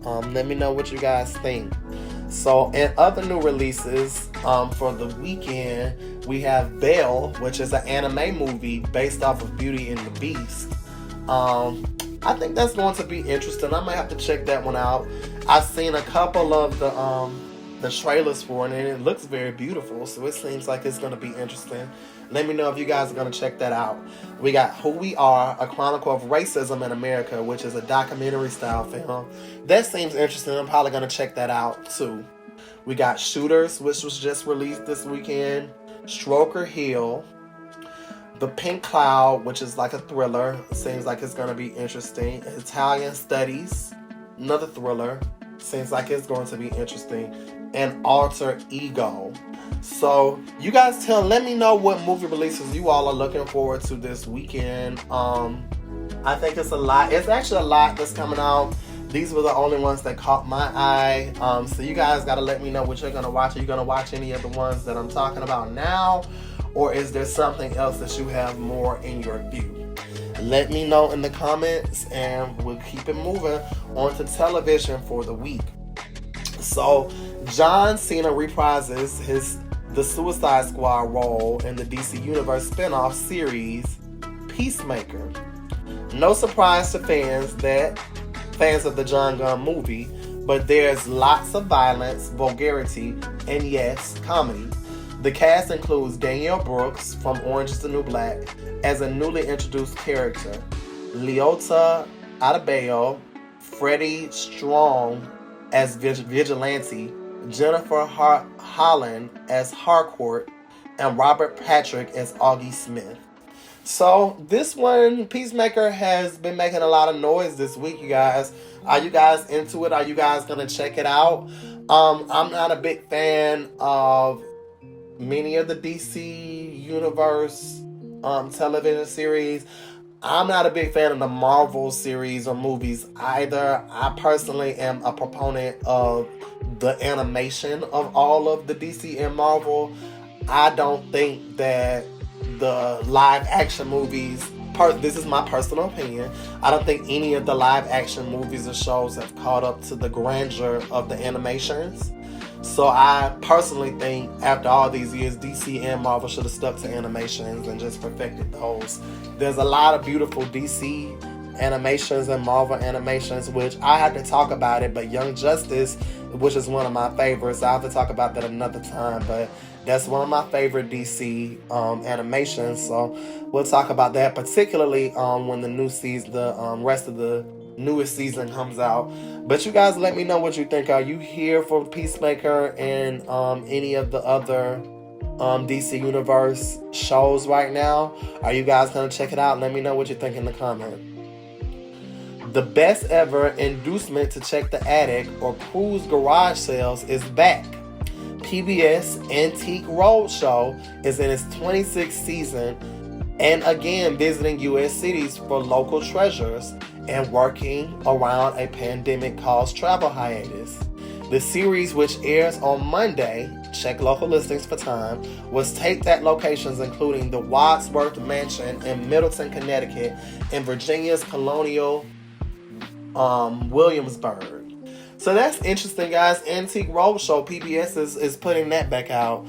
S1: Let me know what you guys think. So, in other new releases for the weekend, we have Belle, which is an anime movie based off of Beauty and the Beast. I think that's going to be interesting. I might have to check that one out. I've seen a couple of the the trailers for it, and it looks very beautiful, so it seems like it's going to be interesting. Let me know if you guys are going to check that out. We got Who We Are, A Chronicle of Racism in America, which is a documentary style film. That seems interesting. I'm probably going to check that out too. We got Shooters, which was just released this weekend. Stroker Hill. The Pink Cloud, which is like a thriller. Seems like it's going to be interesting. Italian Studies, another thriller. Seems like it's going to be interesting. And Alter Ego. So you guys let me know what movie releases you all are looking forward to this weekend. I think it's a lot. It's actually a lot that's coming out. These were the only ones that caught my eye. So you guys got to let me know what you're going to watch. Are you going to watch any of the ones that I'm talking about now? Or is there something else that you have more in your view? Let me know in the comments, and we'll keep it moving on to television for the week. So John Cena reprises the Suicide Squad role in the DC Universe spinoff series Peacemaker. No surprise to fans of the John Gunn movie, but there's lots of violence, vulgarity, and yes, comedy. The cast includes Danielle Brooks from Orange is the New Black as a newly introduced character, Leota Adebayo, Freddie Strong as Vigilante, Jennifer Holland as Harcourt, and Robert Patrick as Augie Smith. So this one, Peacemaker, has been making a lot of noise this week, you guys. Are you guys into it? Are you guys going to check it out? I'm not a big fan of many of the DC Universe television series. I'm not a big fan of the Marvel series or movies either. I personally am a proponent of the animation of all of the DC and Marvel. I don't think that the live action movies, this is my personal opinion, I don't think any of the live action movies or shows have caught up to the grandeur of the animations. So I personally think after all these years, DC and Marvel should have stuck to animations and just perfected those. There's a lot of beautiful DC animations and Marvel animations, which I have to talk about it, but Young Justice, which is one of my favorites, I have to talk about that another time, but that's one of my favorite DC animations, so we'll talk about that, particularly when the new season, the rest of the newest season comes out. But you guys let me know what you think. Are you here for Peacemaker and any of the other DC Universe shows right now? Are you guys going to check it out? Let me know what you think in the comment. The best ever inducement to check the attic or cruise garage sales is back. PBS Antique Roadshow is in its 26th season and again visiting U.S. cities for local treasures and working around a pandemic-caused travel hiatus. The series, which airs on Monday, check local listings for time, was taped at locations including the Wadsworth Mansion in Middleton, Connecticut, and Virginia's Colonial Williamsburg. So that's interesting, guys. Antique Roadshow, PBS is putting that back out.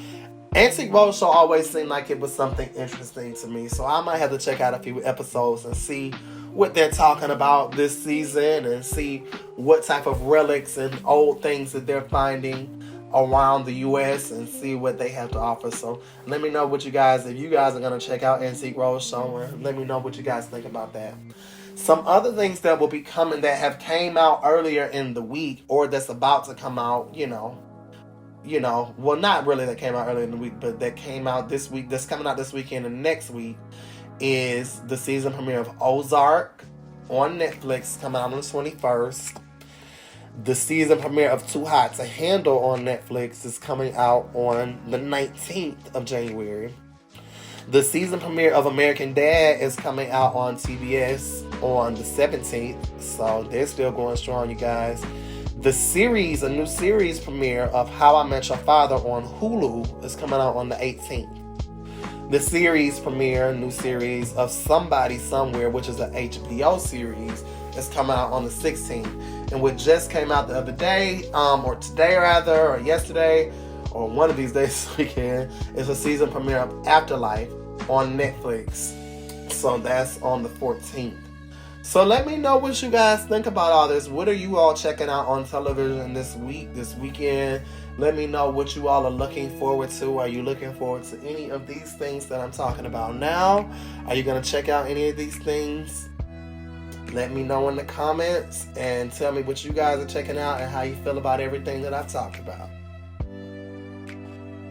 S1: Antique Roadshow always seemed like it was something interesting to me, so I might have to check out a few episodes and see what they're talking about this season and see what type of relics and old things that they're finding around the U.S. and see what they have to offer. So let me know what you guys, if you guys are going to check out Antique Roadshow, and let me know what you guys think about that. Some other things that will be coming that have came out earlier in the week or that's about to come out, well, not really that came out earlier in the week, but that came out this week, that's coming out this weekend and next week, is the season premiere of Ozark on Netflix, coming out on the 21st. The season premiere of Too Hot to Handle on Netflix is coming out on the 19th of January. The season premiere of American Dad is coming out on TBS on the 17th, so they're still going strong, you guys. The series, a new series premiere of How I Met Your Father on Hulu is coming out on the 18th. The series premiere, new series of Somebody Somewhere, which is an HBO series, is coming out on the 16th. And what just came out the other day, or today rather, or yesterday, or one of these days this weekend, is a season premiere of Afterlife on Netflix. So that's on the 14th. So let me know what you guys think about all this. What are you all checking out on television this weekend? Let me know what you all are looking forward to. Are you looking forward to any of these things that I'm talking about now? Are you going to check out any of these things? Let me know in the comments and tell me what you guys are checking out and how you feel about everything that I've talked about.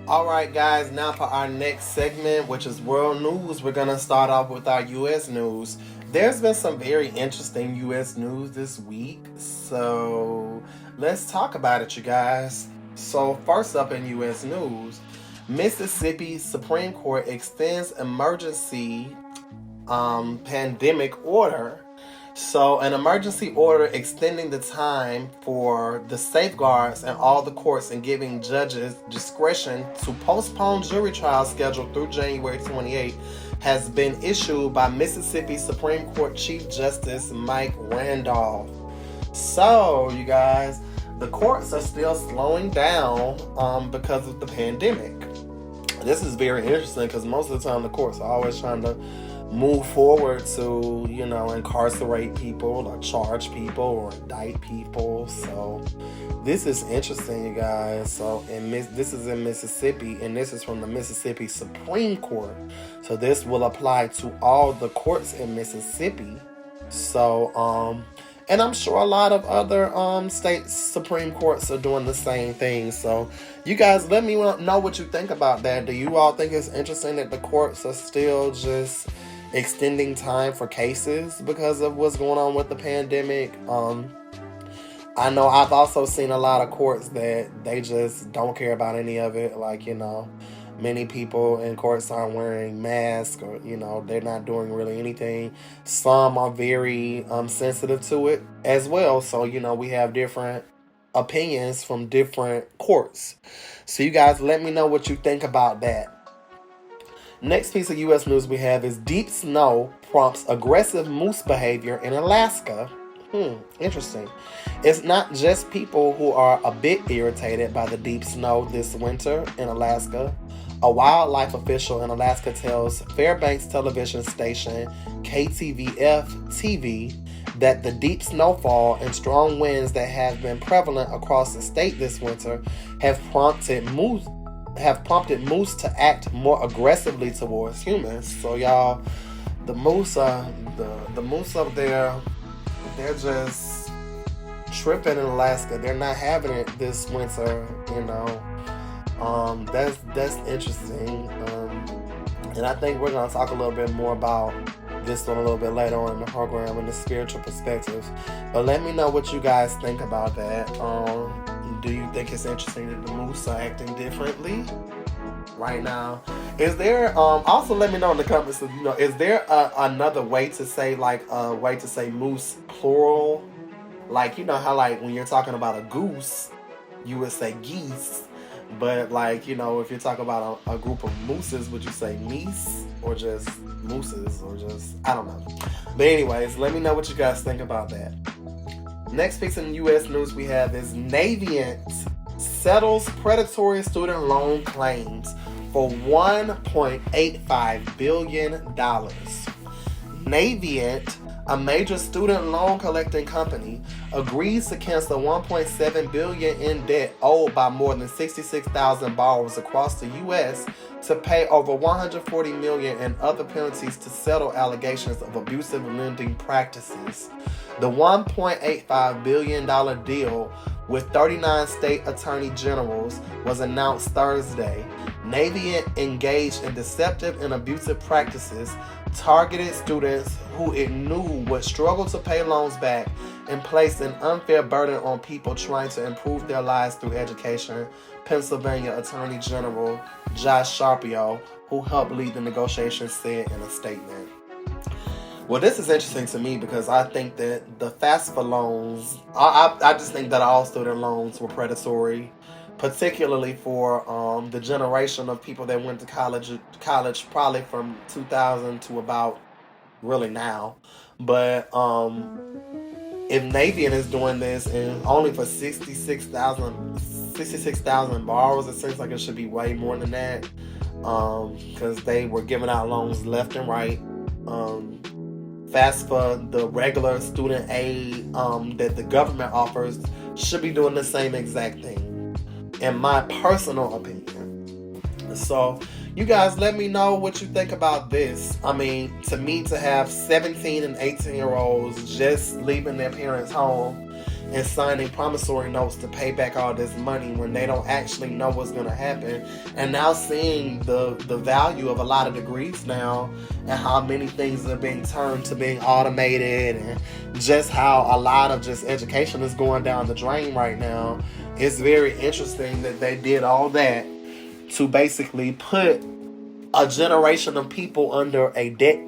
S1: Alright guys, now for our next segment, which is world news. We're going to start off with our U.S. news. There's been some very interesting U.S. news this week, so let's talk about it, you guys. So first up in U.S. news, Mississippi Supreme Court extends emergency pandemic order. So an emergency order extending the time for the safeguards in all the courts and giving judges discretion to postpone jury trials scheduled through January 28 has been issued by Mississippi Supreme Court Chief Justice Mike Randolph. So, you guys, the courts are still slowing down because of the pandemic. This is very interesting because most of the time the courts are always trying to move forward to, incarcerate people or charge people or indict people. So this is interesting, you guys. So this is in Mississippi, and this is from the Mississippi Supreme Court. So this will apply to all the courts in Mississippi. So and I'm sure a lot of other state Supreme Courts are doing the same thing. So you guys, let me know what you think about that. Do you all think it's interesting that the courts are still just extending time for cases because of what's going on with the pandemic? I know I've also seen a lot of courts that they just don't care about any of it. Like, many people in courts aren't wearing masks, or, they're not doing really anything. Some are very sensitive to it as well. So, we have different opinions from different courts. So you guys, let me know what you think about that. Next piece of U.S. news we have is deep snow prompts aggressive moose behavior in Alaska. Interesting. It's not just people who are a bit irritated by the deep snow this winter in Alaska. A wildlife official in Alaska tells Fairbanks television station KTVF-TV that the deep snowfall and strong winds that have been prevalent across the state this winter have prompted moose to act more aggressively towards humans. So y'all, the moose up there, they're just tripping in Alaska. They're not having it this winter, That's interesting. And I think we're gonna talk a little bit more about this one a little bit later on in the program and the spiritual perspectives. But let me know what you guys think about that. Do you think it's interesting that the moose are acting differently right now? Is there also let me know in the comments if is there another way to say moose plural? Like, how like when you're talking about a goose, you would say geese. But like, if you're talking about a group of mooses, would you say meese or just mooses or just, I don't know. But anyways, let me know what you guys think about that. Next piece in U.S. news we have is Navient settles predatory student loan claims for $1.85 billion. Navient, a major student loan collecting company, agrees to cancel $1.7 billion in debt owed by more than 66,000 borrowers across the U.S. to pay over $140 million in other penalties to settle allegations of abusive lending practices. The $1.85 billion deal with 39 state attorney generals was announced Thursday. Navient engaged in deceptive and abusive practices, targeted students who it knew would struggle to pay loans back, and placed an unfair burden on people trying to improve their lives through education, Pennsylvania Attorney General Josh Sharpio, who helped lead the negotiations, said in a statement. Well, this is interesting to me because I think that the FAFSA loans, I just think that all student loans were predatory, particularly for the generation of people that went to college probably from 2000 to about really now. But if Navient is doing this and only for 66,000 borrowers, it seems like it should be way more than that, because they were giving out loans left and right. FAFSA, the regular student aid that the government offers, should be doing the same exact thing, in my personal opinion. So, you guys, let me know what you think about this. I mean, to me, to have 17 and 18-year-olds just leaving their parents' home and signing promissory notes to pay back all this money when they don't actually know what's going to happen, and now seeing the value of a lot of degrees now, and how many things are being turned to being automated, and just how a lot of just education is going down the drain right now. It's very interesting that they did all that to basically put a generation of people under a debt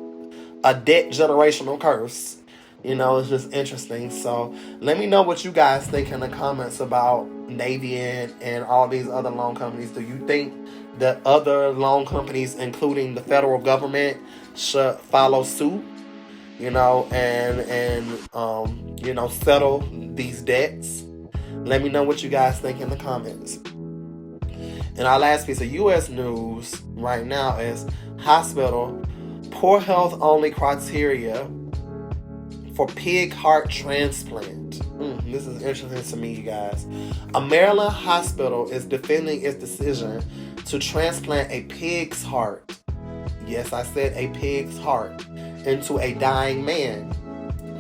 S1: generational curse. You know, it's just interesting. So let me know what you guys think in the comments about Navient and all these other loan companies. Do you think that other loan companies, including the federal government, should follow suit? You know, and you know, settle these debts? Let me know what you guys think in the comments. And our last piece of U.S. news right now is hospital poor health only criteria for pig heart transplant. This is interesting to me, you guys. A Maryland hospital is defending its decision to transplant a pig's heart. Yes, I said a pig's heart into a dying man,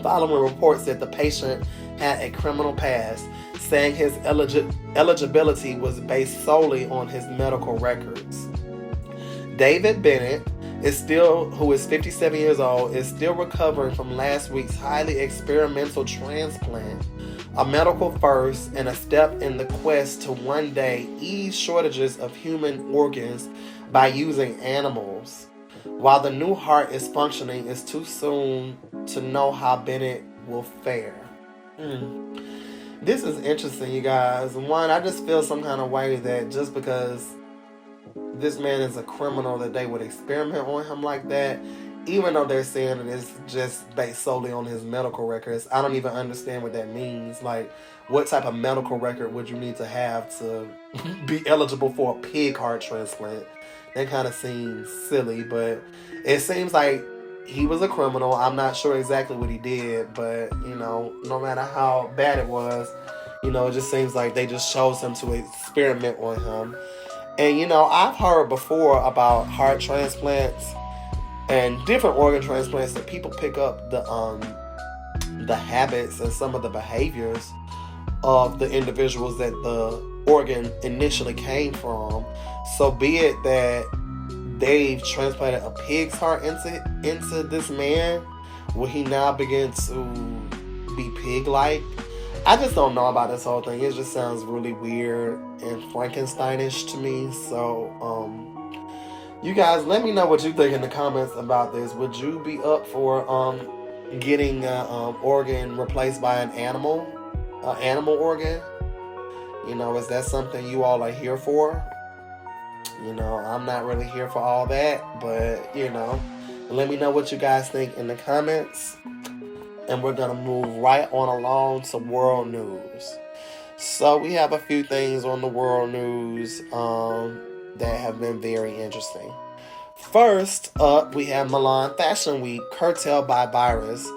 S1: following reports that the patient had a criminal past, saying his eligibility was based solely on his medical records. David Bennett who is 57 years old, is still recovering from last week's highly experimental transplant, a medical first and a step in the quest to one day ease shortages of human organs by using animals. While the new heart is functioning, it's too soon to know how Bennett will fare. This is interesting, you guys. One, I just feel some kind of way that just because this man is a criminal, that they would experiment on him like that, even though they're saying that it's just based solely on his medical records. I don't even understand what that means. Like, what type of medical record would you need to have to be eligible for a pig heart transplant? That kind of seems silly, but it seems like he was a criminal. I'm not sure exactly what he did, but, you know, no matter how bad it was, you know, it just seems like they just chose him to experiment on him. And, you know, I've heard before about heart transplants and different organ transplants that people pick up the habits and some of the behaviors of the individuals that the organ initially came from. So be it that they've transplanted a pig's heart into this man, will he now begin to be pig-like? I just don't know about this whole thing. It just sounds really weird and Frankensteinish to me. So, you guys, let me know what you think in the comments about this. Would you be up for getting an organ replaced by an animal organ? You know, is that something you all are here for? You know, I'm not really here for all that, but, you know, let me know what you guys think in the comments. And we're going to move right on along to world news. So we have a few things on the world news that have been very interesting. First up, we have Milan Fashion Week, curtailed by virus,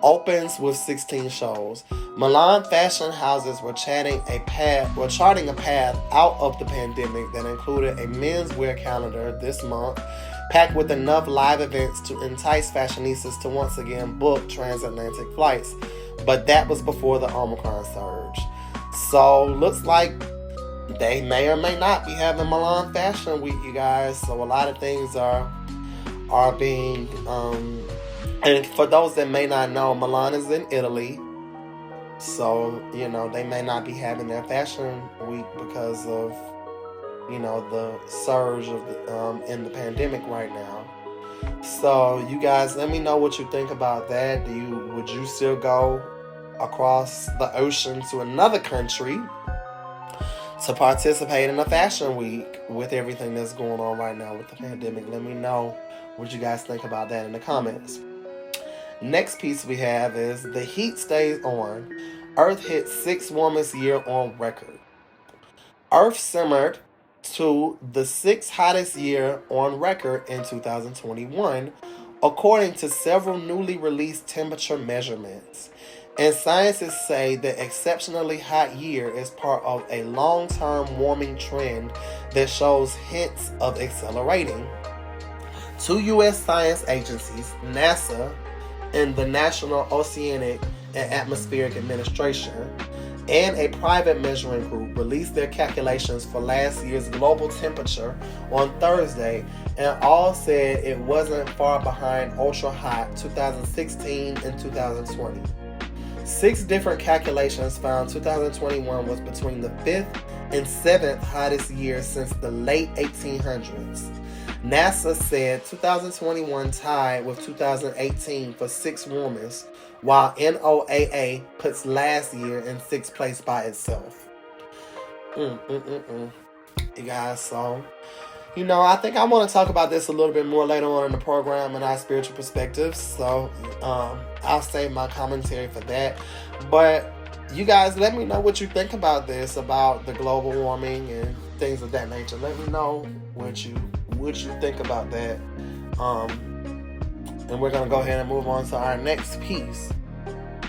S1: opens with 16 shows. Milan fashion houses were charting a path out of the pandemic that included a menswear calendar this month, packed with enough live events to entice fashionistas to once again book transatlantic flights. But that was before the Omicron surge. So, looks like they may or may not be having Milan Fashion Week, you guys. So, a lot of things are being... and for those that may not know, Milan is in Italy. So, you know, they may not be having their fashion week because of, you know, the surge of in the pandemic right now. So, you guys, let me know what you think about that. Would you still go across the ocean to another country to participate in a fashion week with everything that's going on right now with the pandemic? Let me know what you guys think about that in the comments. Next piece we have is the heat stays on. Earth hit 6th warmest year on record. Earth simmered to the 6th hottest year on record in 2021, according to several newly released temperature measurements. And scientists say the exceptionally hot year is part of a long-term warming trend that shows hints of accelerating. Two U.S. science agencies, NASA and the National Oceanic and Atmospheric Administration, and a private measuring group released their calculations for last year's global temperature on Thursday, and all said it wasn't far behind ultra-hot 2016 and 2020. 6 different calculations found 2021 was between the 5th and 7th hottest year since the late 1800s. NASA said 2021 tied with 2018 for 6th warmest, while NOAA puts last year in 6th place by itself. You guys, so, I think I want to talk about this a little bit more later on in the program and our spiritual perspectives, so I'll save my commentary for that. But you guys, let me know what you think about this, about the global warming and things of that nature. Let me know what you think about that. And we're going to go ahead and move on to our next piece.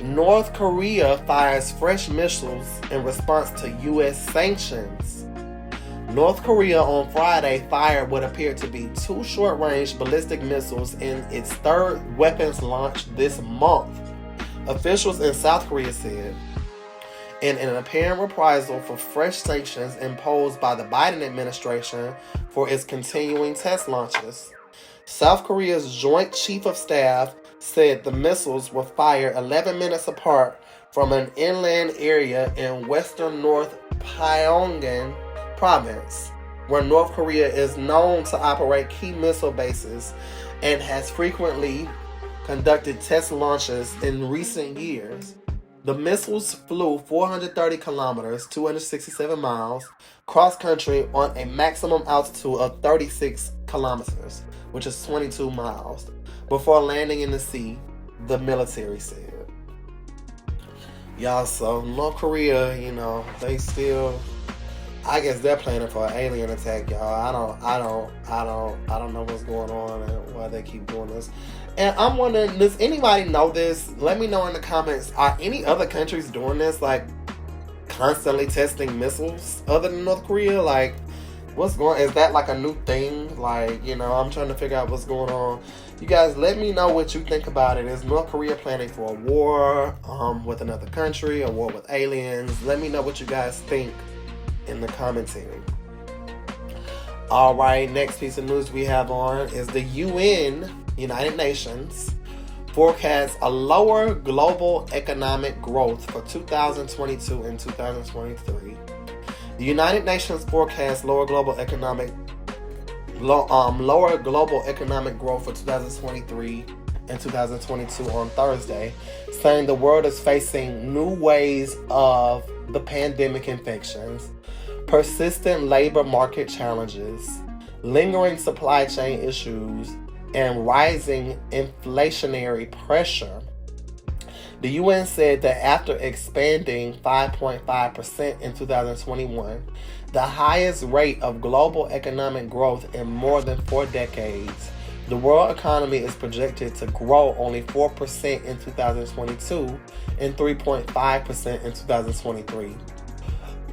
S1: North Korea fires fresh missiles in response to U.S. sanctions. North Korea on Friday fired what appeared to be 2 short-range ballistic missiles in its 3rd weapons launch this month, officials in South Korea said, in an apparent reprisal for fresh sanctions imposed by the Biden administration for its continuing test launches. South Korea's Joint Chief of Staff said the missiles were fired 11 minutes apart from an inland area in western North Pyongan province, where North Korea is known to operate key missile bases and has frequently conducted test launches in recent years. The missiles flew 430 kilometers, 267 miles, cross-country on a maximum altitude of 36 kilometers, which is 22 miles, before landing in the sea, the military said. Y'all, so North Korea, they still, I guess they're planning for an alien attack, y'all. I don't know what's going on and why they keep doing this. And I'm wondering, does anybody know this? Let me know in the comments. Are any other countries doing this? Like, constantly testing missiles other than North Korea? Like, is that like a new thing? Like, I'm trying to figure out what's going on. You guys, let me know what you think about it. Is North Korea planning for a war with another country, a war with aliens? Let me know what you guys think in the commentary. All right, next piece of news we have on is the UN, United Nations, forecasts a lower global economic growth for 2022 and 2023. The United Nations forecasts lower global economic growth for 2023 and 2022 on Thursday, saying the world is facing new waves of the pandemic infections, persistent labor market challenges, lingering supply chain issues, and rising inflationary pressure. The UN said that after expanding 5.5% in 2021, the highest rate of global economic growth in more than 4 decades, the world economy is projected to grow only 4% in 2022 and 3.5% in 2023.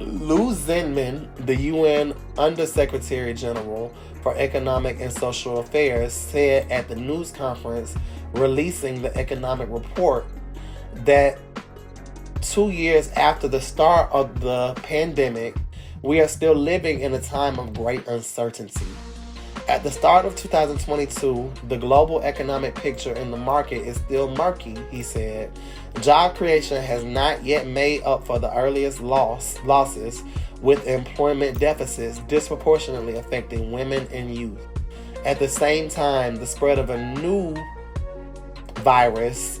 S1: Lou Zinman, the UN Undersecretary General for Economic and Social Affairs, said at the news conference releasing the economic report that 2 years after the start of the pandemic, we are still living in a time of great uncertainty. At the start of 2022, the global economic picture in the market is still murky, he said. Job creation has not yet made up for the earliest losses, with employment deficits disproportionately affecting women and youth. At the same time, the spread of a new virus,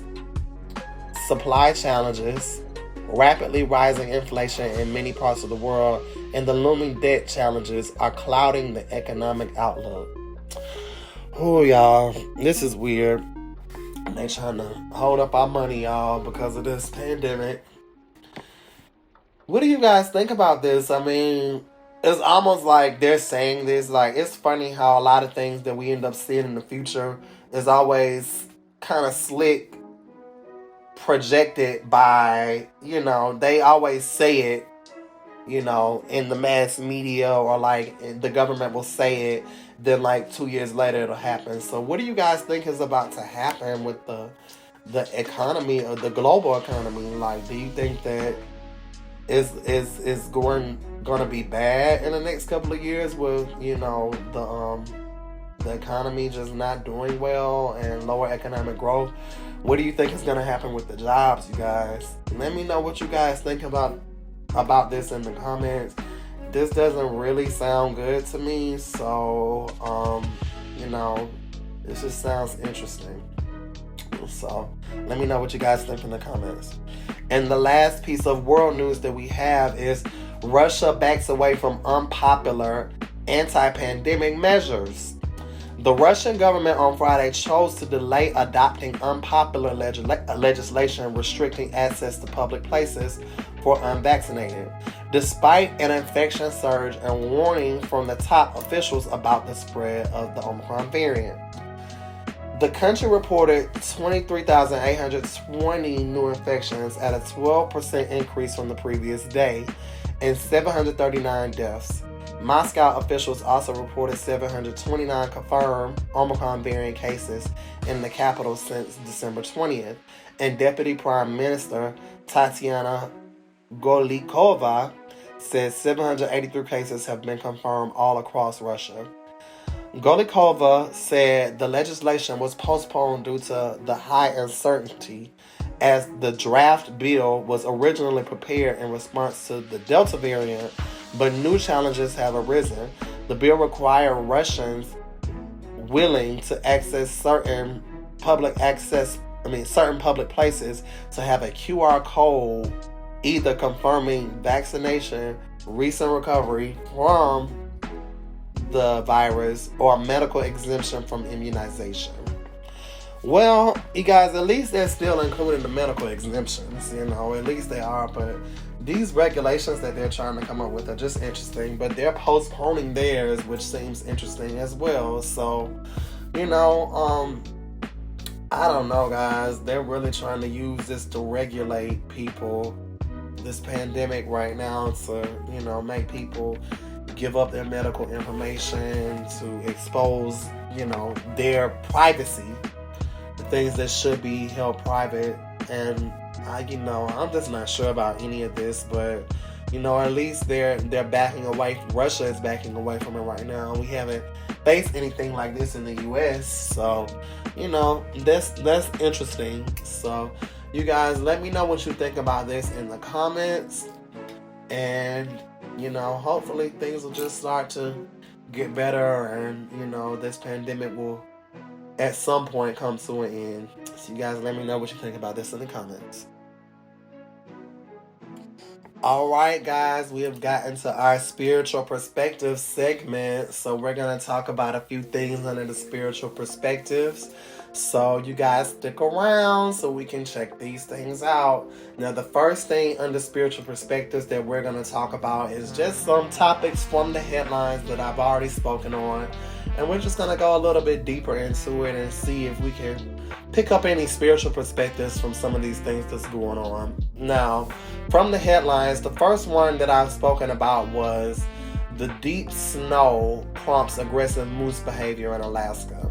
S1: supply challenges, rapidly rising inflation in many parts of the world, and the looming debt challenges are clouding the economic outlook. Oh, y'all, this is weird. They trying to hold up our money, y'all, because of this pandemic. What do you guys think about this? I mean, it's almost like they're saying this. Like, it's funny how a lot of things that we end up seeing in the future is always kind of slick, projected by, they always say it, in the mass media, or like the government will say it, then like 2 years later it'll happen. So what do you guys think is about to happen with the economy, or the global economy? Like, do you think that is going to be bad in the next couple of years with, the economy just not doing well and lower economic growth? What do you think is going to happen with the jobs, you guys? Let me know what you guys think about this in the comments. This doesn't really sound good to me, so this just sounds interesting. So let me know what you guys think in the comments. And the last piece of world news that we have is Russia backs away from unpopular anti-pandemic measures. The Russian government on Friday chose to delay adopting unpopular legislation restricting access to public places for unvaccinated, despite an infection surge and warning from the top officials about the spread of the Omicron variant. The country reported 23,820 new infections, at a 12% increase from the previous day, and 739 deaths. Moscow officials also reported 729 confirmed Omicron variant cases in the capital since December 20th, and Deputy Prime Minister Tatiana Golikova said 783 cases have been confirmed all across Russia. Golikova said the legislation was postponed due to the high uncertainty, as the draft bill was originally prepared in response to the Delta variant, but new challenges have arisen. The bill required Russians willing to access certain public places to have a QR code either confirming vaccination, recent recovery from the virus, or medical exemption from immunization. Well, you guys, at least they're still including the medical exemptions, at least they are, but these regulations that they're trying to come up with are just interesting, but they're postponing theirs, which seems interesting as well. So, I don't know, guys. They're really trying to use this to regulate people, this pandemic right now, to, make people give up their medical information, to expose, their privacy, the things that should be held private. And I'm just not sure about any of this, but at least they're backing away. Russia is backing away from it right now. We haven't faced anything like this in the U.S., so that's interesting. So you guys, let me know what you think about this in the comments, and hopefully things will just start to get better, and this pandemic will at some point come to an end. So you guys, let me know what you think about this in the comments. Alright guys, we have gotten to our spiritual perspective segment. So we're going to talk about a few things under the spiritual perspectives. So you guys stick around so we can check these things out. Now the first thing under spiritual perspectives that we're going to talk about is just some topics from the headlines that I've already spoken on. And we're just going to go a little bit deeper into it and see if we can pick up any spiritual perspectives from some of these things that's going on. Now, from the headlines, the first one that I've spoken about was the deep snow prompts aggressive moose behavior in Alaska.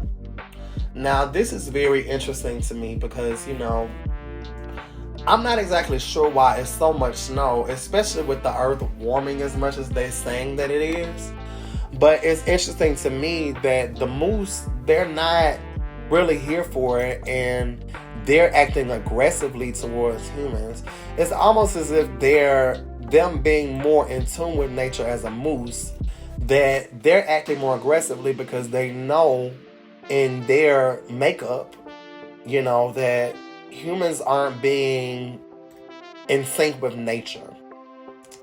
S1: Now, this is very interesting to me because, I'm not exactly sure why it's so much snow, especially with the earth warming as much as they're saying that it is. But it's interesting to me that the moose, they're not really here for it, and they're acting aggressively towards humans. It's almost as if them being more in tune with nature as a moose, that they're acting more aggressively because they know in their makeup, that humans aren't being in sync with nature.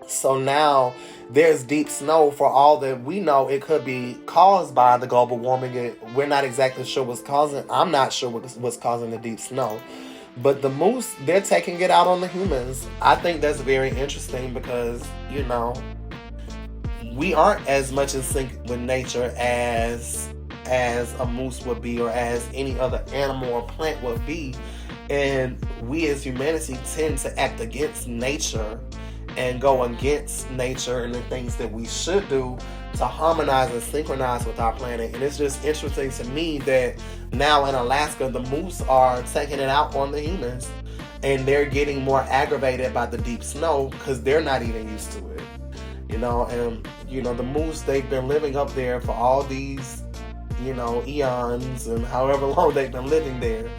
S1: So now there's deep snow. For all that we know, it could be caused by the global warming. We're not exactly sure what's causing. I'm not sure what's causing the deep snow. But the moose, they're taking it out on the humans. I think that's very interesting because, we aren't as much in sync with nature as as a moose would be, or as any other animal or plant would be. And we as humanity tend to act against nature and go against nature and the things that we should do to harmonize and synchronize with our planet. And it's just interesting to me that now in Alaska, the moose are taking it out on the humans, and they're getting more aggravated by the deep snow because they're not even used to it. And the moose, they've been living up there for all these, eons and however long they've been living there.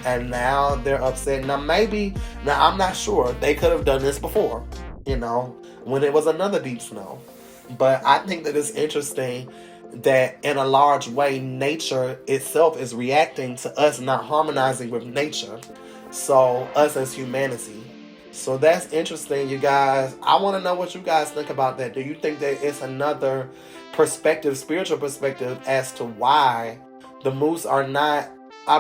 S1: And now they're upset. Now I'm not sure. They could have done this before, when it was another deep snow. But I think that it's interesting that in a large way, nature itself is reacting to us not harmonizing with nature. So us as humanity. So that's interesting, you guys. I want to know what you guys think about that. Do you think that it's another perspective, spiritual perspective, as to why the moose are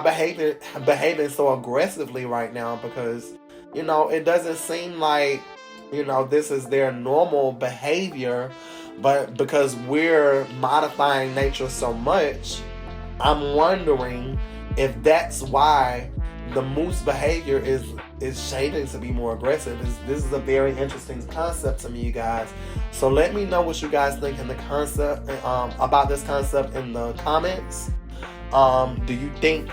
S1: behaving so aggressively right now? Because, it doesn't seem like, this is their normal behavior, but because we're modifying nature so much, I'm wondering if that's why the moose behavior is changing to be more aggressive. This is a very interesting concept to me, you guys. So let me know what you guys think in the concept about this concept in the comments. Do you think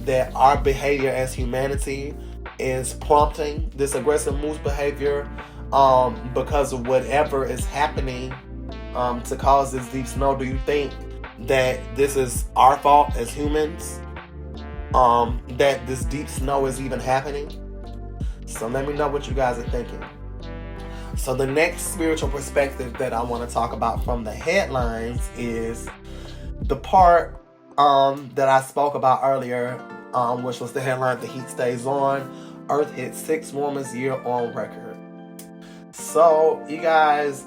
S1: that our behavior as humanity is prompting this aggressive moose behavior because of whatever is happening to cause this deep snow? Do you think that this is our fault as humans, that this deep snow is even happening? So let me know what you guys are thinking. So the next spiritual perspective that I want to talk about from the headlines is the part that I spoke about earlier, which was the headline, "The Heat Stays On. Earth hits 6th warmest year on record." So, you guys,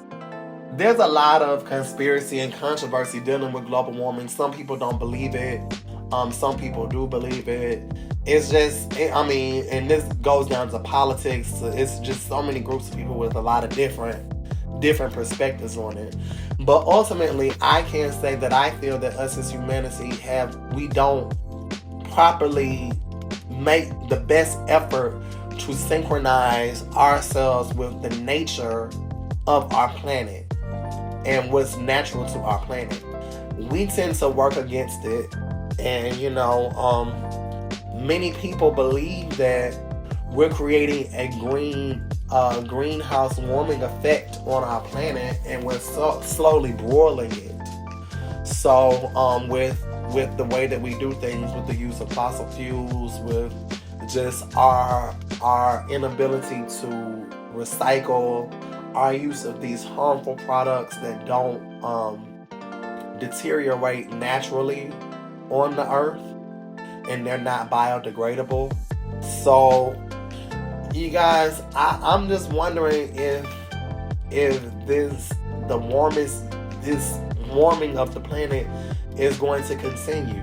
S1: there's a lot of conspiracy and controversy dealing with global warming. Some people don't believe it. Some people do believe it. It's just, and this goes down to politics. It's just so many groups of people with a lot of different perspectives on it. But ultimately, I can say that I feel that us as humanity we don't properly make the best effort to synchronize ourselves with the nature of our planet and what's natural to our planet. We tend to work against it, and many people believe that we're creating a greenhouse warming effect on our planet, and we're slowly broiling it. So with the way that we do things, with the use of fossil fuels, with just our inability to recycle, our use of these harmful products that don't deteriorate naturally on the earth, and they're not biodegradable. So, you guys, I'm just wondering if this warming of the planet is going to continue.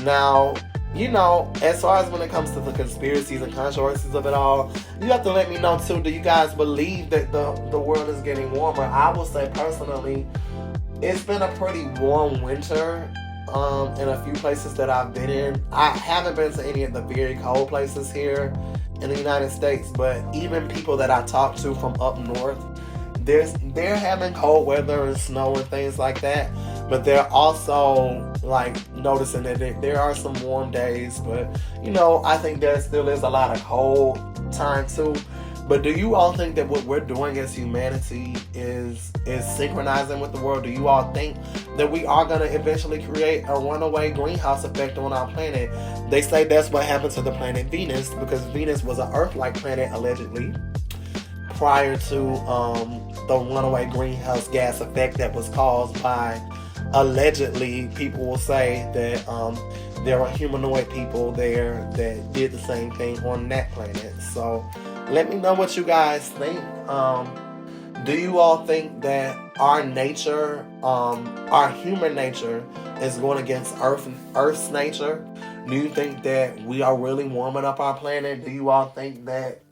S1: Now, as far as when it comes to the conspiracies and controversies of it all, you have to let me know too. Do you guys believe that the world is getting warmer? I will say personally, it's been a pretty warm winter in a few places that I've been in. I haven't been to any of the very cold places here in the United States, but even people that I talk to from up north, they're having cold weather and snow and things like that, but they're also noticing that there are some warm days. But I think there still is a lot of cold time too. But do you all think that what we're doing as humanity is synchronizing with the world? Do you all think that we are going to eventually create a runaway greenhouse effect on our planet? They say that's what happened to the planet Venus, because Venus was an Earth-like planet, allegedly, prior to the runaway greenhouse gas effect that was caused by, allegedly, people will say that there are humanoid people there that did the same thing on that planet. So let me know what you guys think. Do you all think that our nature, our human nature, is going against Earth's nature? Do you think that we are really warming up our planet? Do you all think that,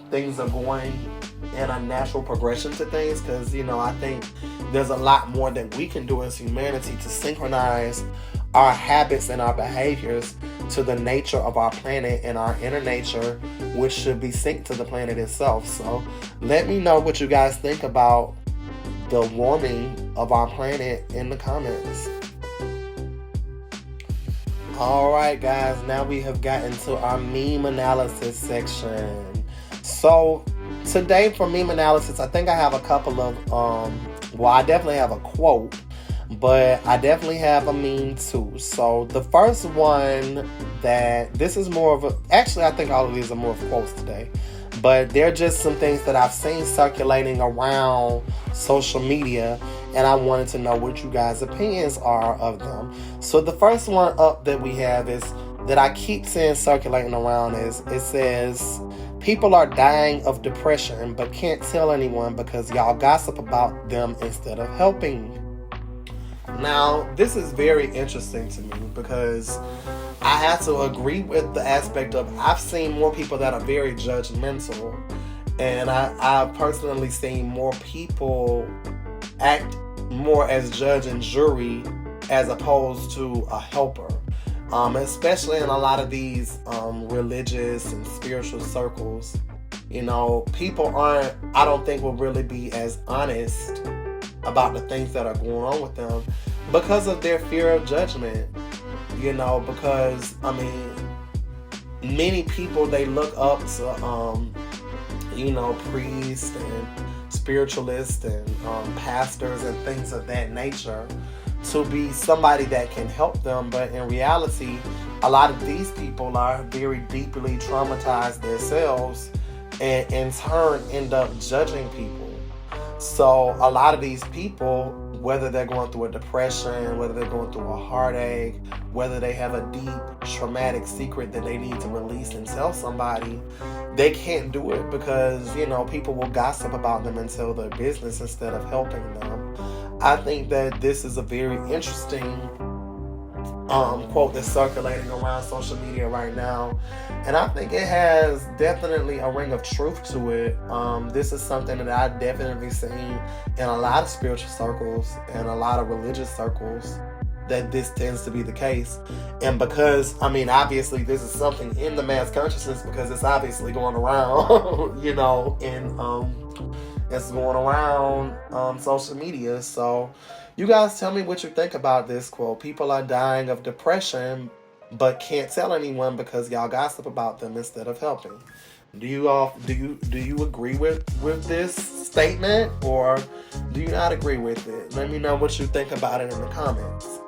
S1: things are going in a natural progression to things, because, I think there's a lot more that we can do as humanity to synchronize our habits and our behaviors to the nature of our planet and our inner nature, which should be synced to the planet itself. So let me know what you guys think about the warming of our planet in the comments. Alright guys, now we have gotten to our meme analysis section. So today for meme analysis, I think I have a couple of, I definitely have a quote, but I definitely have a meme too. So the first one this is more of actually I think all of these are more of quotes today, but they're just some things that I've seen circulating around social media, and I wanted to know what you guys' opinions are of them. So the first one up that we have is that I keep seeing circulating around is, it says, people are dying of depression but can't tell anyone because y'all gossip about them instead of helping. Now, this is very interesting to me because I have to agree with the aspect of I've seen more people that are very judgmental, and I've personally seen more people act more as judge and jury as opposed to a helper. Especially in a lot of these religious and spiritual circles, people I don't think will really be as honest about the things that are going on with them because of their fear of judgment. Because many people, they look up to priests and spiritualists and pastors and things of that nature to be somebody that can help them, but in reality, a lot of these people are very deeply traumatized themselves and in turn end up judging people. So a lot of these people, whether they're going through a depression, whether they're going through a heartache, whether they have a deep traumatic secret that they need to release and tell somebody, they can't do it because, people will gossip about them and tell their business instead of helping them. I think that this is a very interesting quote that's circulating around social media right now, and I think it has definitely a ring of truth to it. This is something that I've definitely seen in a lot of spiritual circles and a lot of religious circles, that this tends to be the case. And because, obviously this is something in the mass consciousness because it's obviously going around, it's going around social media. So you guys tell me what you think about this quote. People are dying of depression but can't tell anyone because y'all gossip about them instead of helping. Do you agree with this statement, or do you not agree with it? Let me know what you think about it in the comments.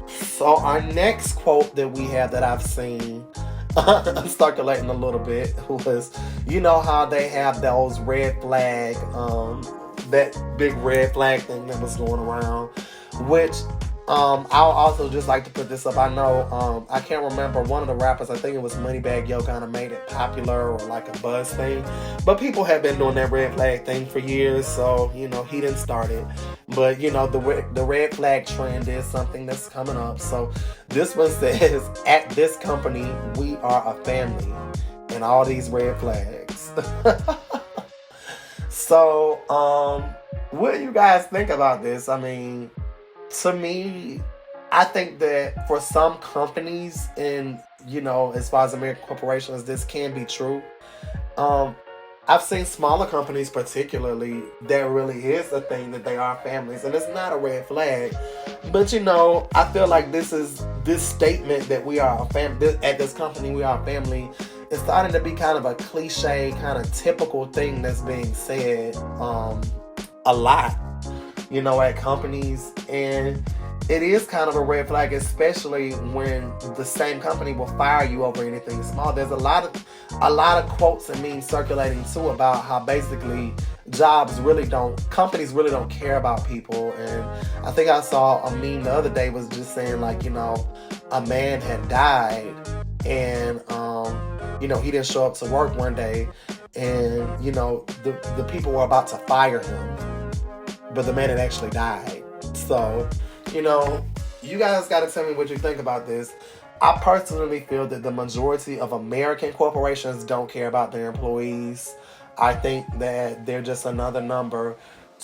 S1: So our next quote that we have that I've seen circulating a little bit was, how they have those red flag, that big red flag thing that was going around, which I'll also just like to put this up. I know, I can't remember, one of the rappers, I think it was Moneybagg Yo, kind of made it popular or like a buzz thing. But people have been doing that red flag thing for years, so, he didn't start it. But, the red flag trend is something that's coming up. So this one says, at this company, we are a family. And all these red flags. So, what do you guys think about this? To me, I think that for some companies and, as far as American corporations, this can be true. I've seen smaller companies particularly that really is a thing that they are families, and it's not a red flag. But, I feel like this statement that we are a family, at this company we are a family, is starting to be kind of a cliche, kind of typical thing that's being said a lot, at companies. And it is kind of a red flag, especially when the same company will fire you over anything small. There's a lot of quotes and memes circulating too about how basically companies really don't care about people. And I think I saw a meme the other day was just saying like, a man had died and he didn't show up to work one day, and the people were about to fire him, but the man had actually died. So, you guys got to tell me what you think about this. I personally feel that the majority of American corporations don't care about their employees. I think that they're just another number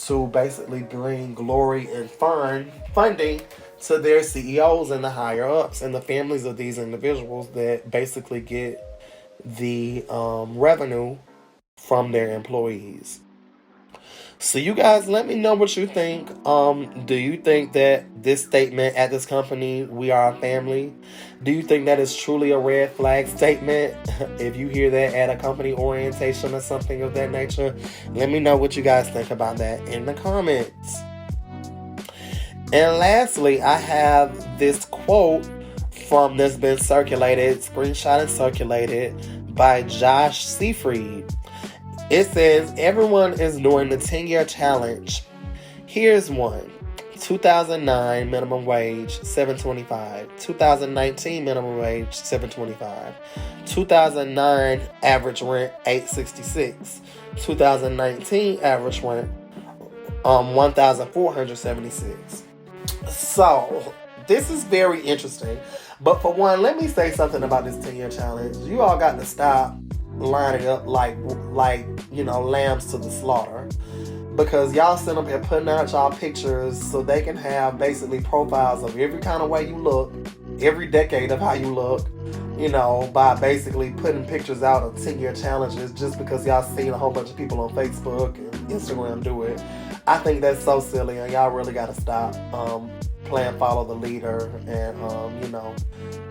S1: to basically bring glory and funding to their CEOs and the higher ups and the families of these individuals that basically get the revenue from their employees. So you guys, let me know what you think. Do you think that this statement at this company, we are a family, do you think that is truly a red flag statement? If you hear that at a company orientation or something of that nature, let me know what you guys think about that in the comments. And lastly, I have this quote that's been circulated, screenshot and circulated by Josh Seafried. It says, everyone is doing the 10-year challenge. Here's one. 2009 minimum wage, $7.25. 2019 minimum wage, $7.25. 2009 average rent, $8.66. 2019 average rent, $1,476. So, this is very interesting. But for one, let me say something about this 10-year challenge. You all got to stop lining up like lambs to the slaughter, because y'all sit up here putting out y'all pictures so they can have basically profiles of every kind of way you look, every decade of how you look, by basically putting pictures out of 10-year challenges just because y'all seen a whole bunch of people on Facebook and Instagram do it. I think that's so silly, and y'all really got to stop playing follow the leader and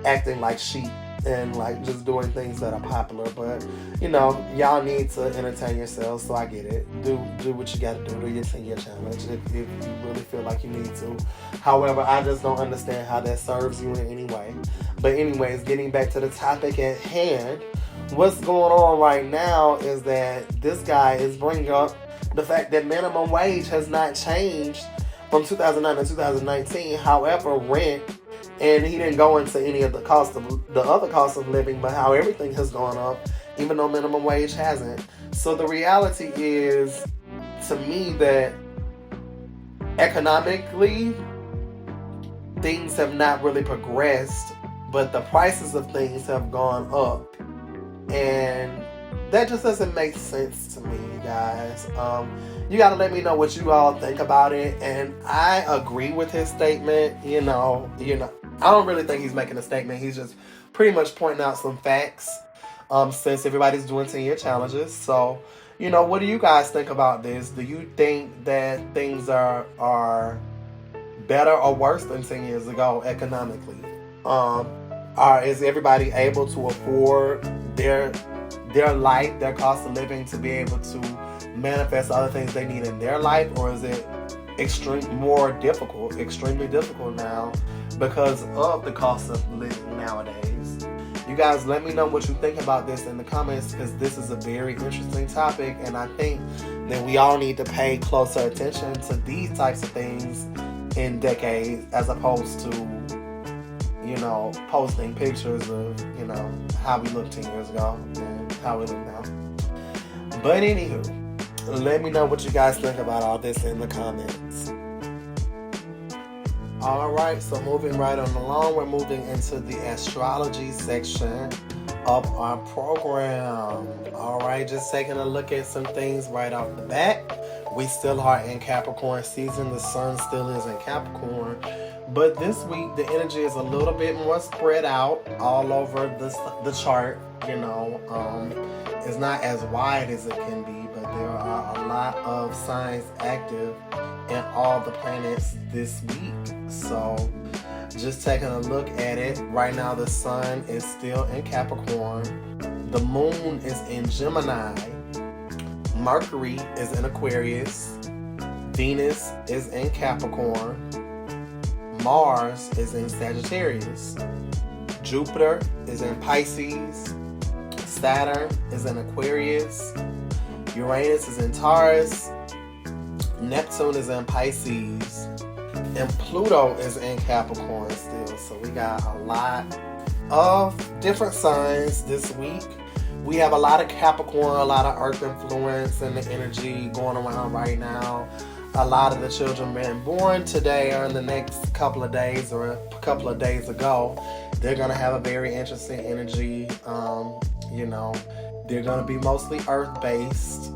S1: acting like sheep and like just doing things that are popular. But y'all need to entertain yourselves, so I get it. Do what you gotta do your 10-year challenge if you really feel like you need to. However, I just don't understand how that serves you in any way. But anyways, getting back to the topic at hand, what's going on right now is that this guy is bringing up the fact that minimum wage has not changed from 2009 to 2019. However, rent, and he didn't go into any of the other costs of living, but how everything has gone up, even though minimum wage hasn't. So the reality is, to me, that economically, things have not really progressed, but the prices of things have gone up. And that just doesn't make sense to me, guys. You gotta let me know what you all think about it. And I agree with his statement. I don't really think he's making a statement. He's just pretty much pointing out some facts, since everybody's doing 10-year challenges. So, what do you guys think about this? Do you think that things are better or worse than 10 years ago economically? Is everybody able to afford their life, their cost of living, to be able to manifest other things they need in their life? Or is it extremely difficult now because of the cost of living nowadays? You guys, let me know what you think about this in the comments, because this is a very interesting topic, and I think that we all need to pay closer attention to these types of things in decades, as opposed to posting pictures of how we looked 10 years ago and how we look now. But anywho, let me know what you guys think about all this in the comments. Alright, so moving right on along, we're moving into the astrology section of our program. Alright, just taking a look at some things right off the bat. We still are in Capricorn season. The sun still is in Capricorn. But this week, the energy is a little bit more spread out all over the chart. It's not as wide as it can be, but there are a lot of signs active in all the planets this week. So just taking a look at it, right now the sun is still in Capricorn. The moon is in Gemini. Mercury is in Aquarius. Venus is in Capricorn. Mars is in Sagittarius. Jupiter is in Pisces. Saturn is in Aquarius. Uranus is in Taurus. Neptune is in Pisces. And Pluto is in Capricorn still. So we got a lot of different signs this week. We have a lot of Capricorn, a lot of Earth influence and the energy going around right now. A lot of the children being born today or in the next couple of days or a couple of days ago, they're going to have a very interesting energy. You know, they're going to be mostly earth-based.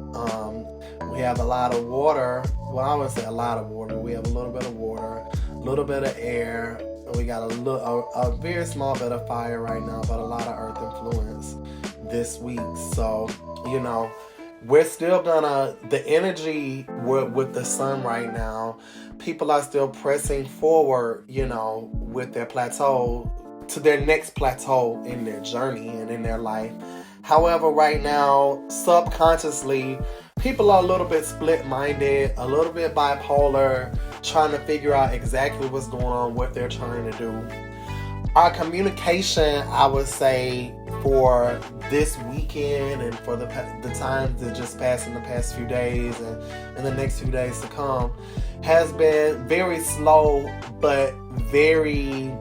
S1: We have a lot of water. Well, I wouldn't say a lot of water. We have a little bit of water, a little bit of air. We got a very small bit of fire right now, but a lot of earth influence this week. So, you know, we're still the energy with the sun right now, people are still pressing forward, you know, with their plateau to their next plateau in their journey and in their life. However, right now, subconsciously, people are a little bit split-minded, a little bit bipolar, trying to figure out exactly what's going on, what they're trying to do. Our communication, I would say, for this weekend and for the time that just passed in the past few days and in the next few days to come, has been very slow, but very,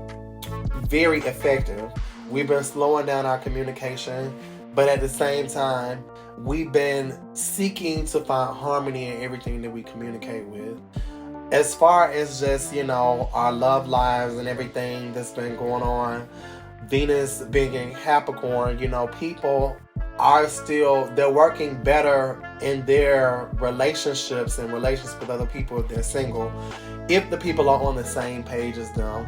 S1: very effective. We've been slowing down our communication, but at the same time, we've been seeking to find harmony in everything that we communicate with. As far as just, you know, our love lives and everything that's been going on, Venus being in Capricorn, you know, people are they're working better in their relationships and relations with other people if they're single, if the people are on the same page as them.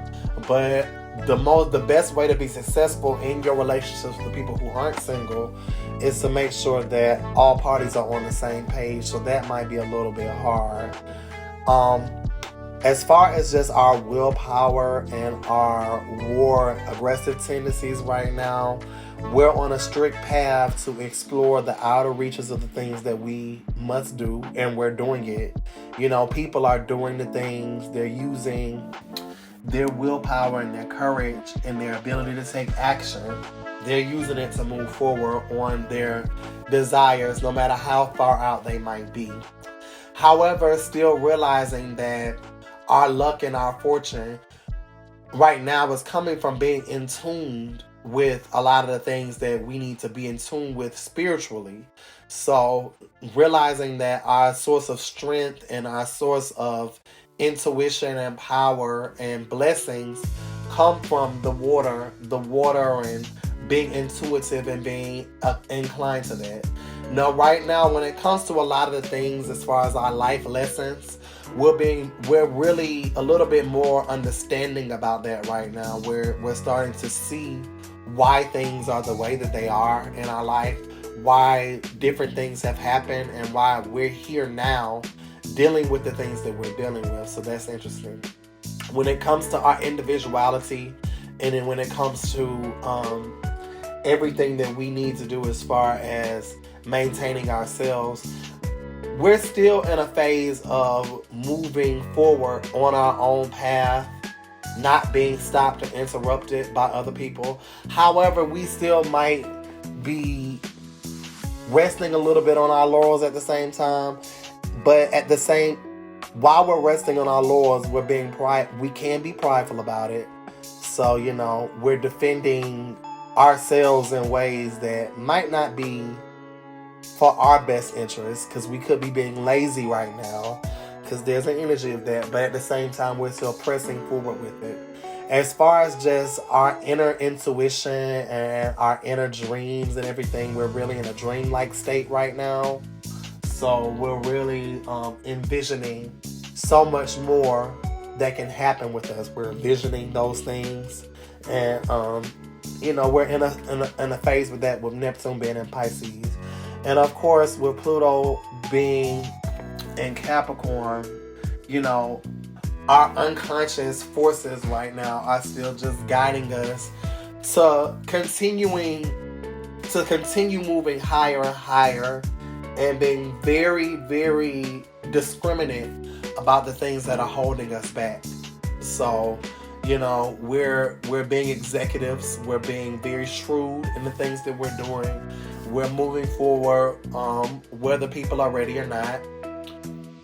S1: But the best way to be successful in your relationships with the people who aren't single is to make sure that all parties are on the same page. So that might be a little bit hard. As far as just our willpower and our war aggressive tendencies right now, we're on a strict path to explore the outer reaches of the things that we must do, and we're doing it. You know, people are doing the things, they're using their willpower and their courage and their ability to take action. They're using it to move forward on their desires, no matter how far out they might be. However, still realizing that our luck and our fortune right now is coming from being in tune with a lot of the things that we need to be in tune with spiritually. So realizing that our source of strength and our source of intuition and power and blessings come from the water and being intuitive and being inclined to that. Now, right now, when it comes to a lot of the things as far as our life lessons, we're really a little bit more understanding about that right now. We're starting to see why things are the way that they are in our life, why different things have happened, and why we're here now dealing with the things that we're dealing with. So that's interesting. When it comes to our individuality, and then when it comes to everything that we need to do as far as maintaining ourselves, we're still in a phase of moving forward on our own path, not being stopped or interrupted by other people. However, we still might be resting a little bit on our laurels at the same time, but while we're resting on our laurels, we can be prideful about it. So, you know, we're defending ourselves in ways that might not be for our best interest, because we could be being lazy right now, because there's an energy of that, but at the same time we're still pressing forward with it. As far as just our inner intuition and our inner dreams and everything, we're really in a dreamlike state right now. So we're really envisioning so much more that can happen with us. We're envisioning those things, and you know, we're in a phase with that, with Neptune being in Pisces. And of course, with Pluto being in Capricorn, you know, our unconscious forces right now are still just guiding us to continue moving higher and higher, and being very, very discriminate about the things that are holding us back. So, you know, we're being executives. We're being very shrewd in the things that we're doing. We're moving forward, whether people are ready or not.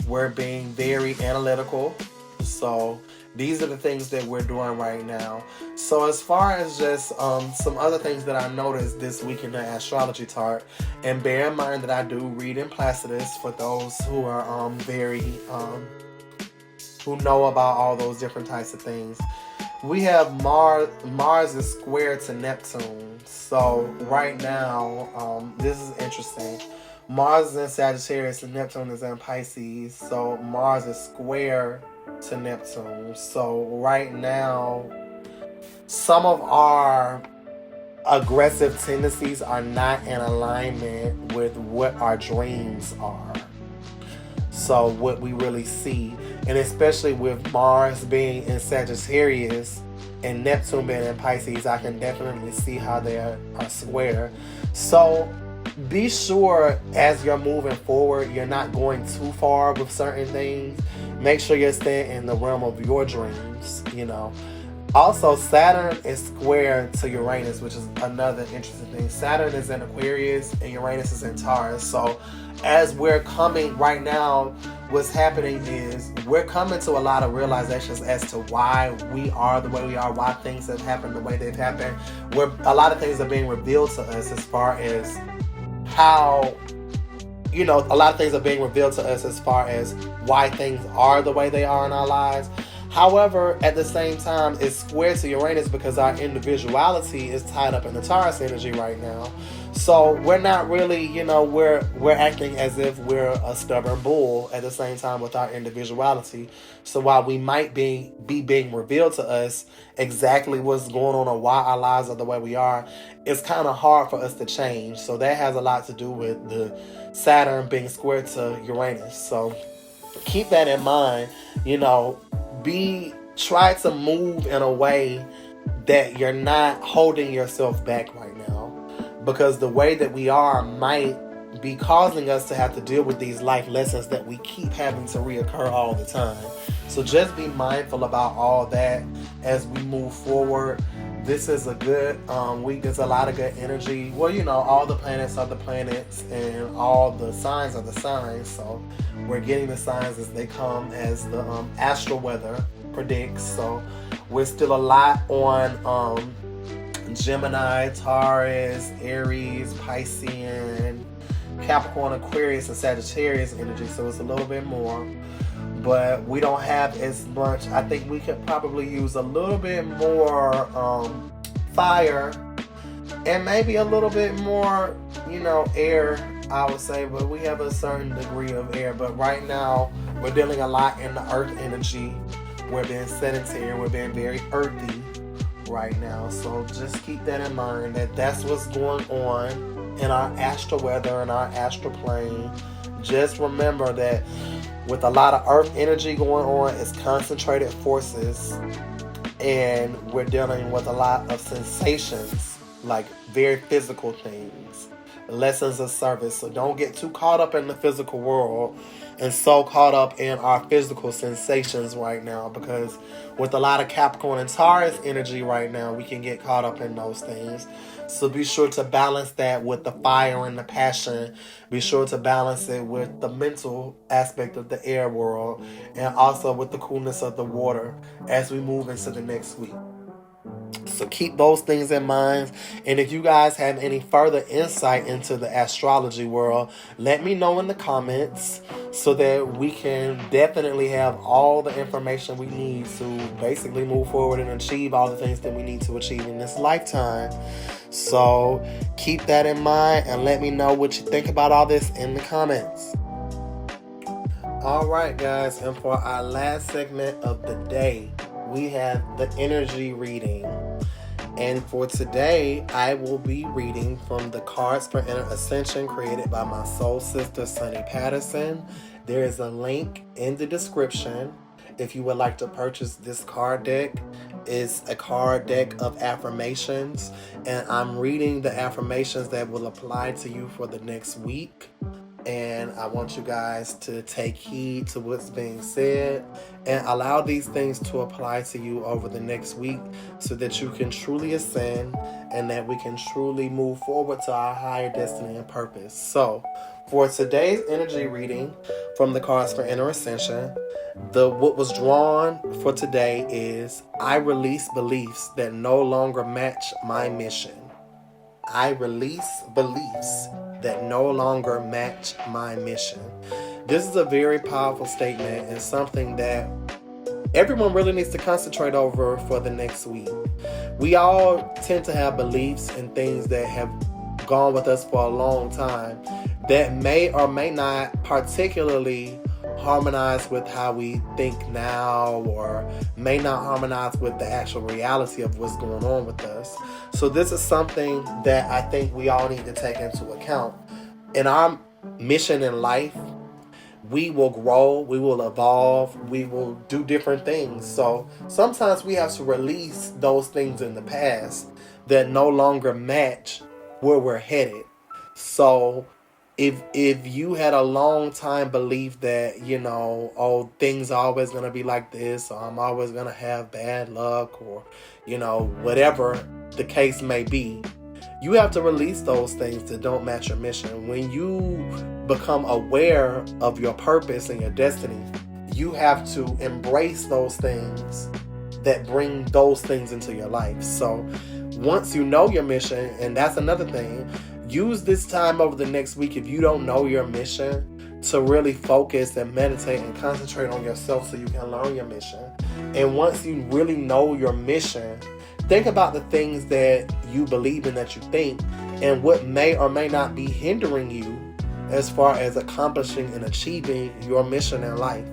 S1: We're being very analytical. So these are the things that we're doing right now. So as far as just some other things that I noticed this week in the astrology chart, and bear in mind that I do read in Placidus for those who are who know about all those different types of things. we have Mars is square to Neptune. So right now, this is interesting. Mars is in Sagittarius and Neptune is in Pisces. So Mars is square to Neptune. So right now, some of our aggressive tendencies are not in alignment with what our dreams are. So what we really see, and especially with Mars being in Sagittarius and Neptune being in Pisces, I can definitely see how they are square. So be sure as you're moving forward, you're not going too far with certain things. Make sure you're staying in the realm of your dreams, you know. Also, Saturn is square to Uranus, which is another interesting thing. Saturn is in Aquarius and Uranus is in Taurus. So as we're coming right now, what's happening is we're coming to a lot of realizations as to why we are the way we are, why things have happened the way they've happened. Where a lot of things are being revealed to us as far as how, you know, a lot of things are being revealed to us as far as why things are the way they are in our lives. However, at the same time, it's square to Uranus because our individuality is tied up in the Taurus energy right now. So we're not really, you know, we're acting as if we're a stubborn bull at the same time with our individuality. So while we might be being revealed to us exactly what's going on or why our lives are the way we are, it's kind of hard for us to change. So that has a lot to do with the Saturn being square to Uranus. So keep that in mind, you know. Try to move in a way that you're not holding yourself back right now, because the way that we are might be causing us to have to deal with these life lessons that we keep having to reoccur all the time. So just be mindful about all that as we move forward. This is a good week. There's a lot of good energy. Well, you know, all the planets are the planets and all the signs are the signs. So we're getting the signs as they come, as the astral weather predicts. So we're still a lot on Gemini, Taurus, Aries, Piscean, Capricorn, Aquarius, and Sagittarius energy. So it's a little bit more. But we don't have as much. I think we could probably use a little bit more fire and maybe a little bit more, you know, air, I would say. But we have a certain degree of air. But right now, we're dealing a lot in the earth energy. We're being sedentary. We're being very earthy right now. So just keep that in mind, that that's what's going on in our astral weather and our astral plane. Just remember that with a lot of earth energy going on, it's concentrated forces, and we're dealing with a lot of sensations, like very physical things, lessons of service. So don't get too caught up in the physical world and so caught up in our physical sensations right now, because with a lot of Capricorn and Taurus energy right now, we can get caught up in those things. So be sure to balance that with the fire and the passion. Be sure to balance it with the mental aspect of the air world, and also with the coolness of the water as we move into the next week. So keep those things in mind. And if you guys have any further insight into the astrology world, let me know in the comments so that we can definitely have all the information we need to basically move forward and achieve all the things that we need to achieve in this lifetime. So keep that in mind and let me know what you think about all this in the comments. All right, guys. And for our last segment of the day, we have the energy reading. And for today, I will be reading from the Cards for Inner Ascension created by my soul sister, Sunny Patterson. There is a link in the description if you would like to purchase this card deck. It's a card deck of affirmations, and I'm reading the affirmations that will apply to you for the next week. And I want you guys to take heed to what's being said and allow these things to apply to you over the next week so that you can truly ascend and that we can truly move forward to our higher destiny and purpose. So, for today's energy reading from the Cards for Inner Ascension, what was drawn for today is, I release beliefs that no longer match my mission. I release beliefs that no longer match my mission. This is a very powerful statement and something that everyone really needs to concentrate over for the next week. We all tend to have beliefs and things that have gone with us for a long time that may or may not particularly harmonize with how we think now, or may not harmonize with the actual reality of what's going on with us. So this is something that I think we all need to take into account. In our mission in life, we will grow, we will evolve, we will do different things. So sometimes we have to release those things in the past that no longer match where we're headed. So if you had a long time belief that, things are always going to be like this, or I'm always going to have bad luck, or, whatever the case may be, you have to release those things that don't match your mission. When you become aware of your purpose and your destiny, you have to embrace those things that bring those things into your life. So once you know your mission, and that's another thing, use this time over the next week, if you don't know your mission, to really focus and meditate and concentrate on yourself so you can learn your mission. And once you really know your mission, think about the things that you believe in, that you think, and what may or may not be hindering you as far as accomplishing and achieving your mission in life.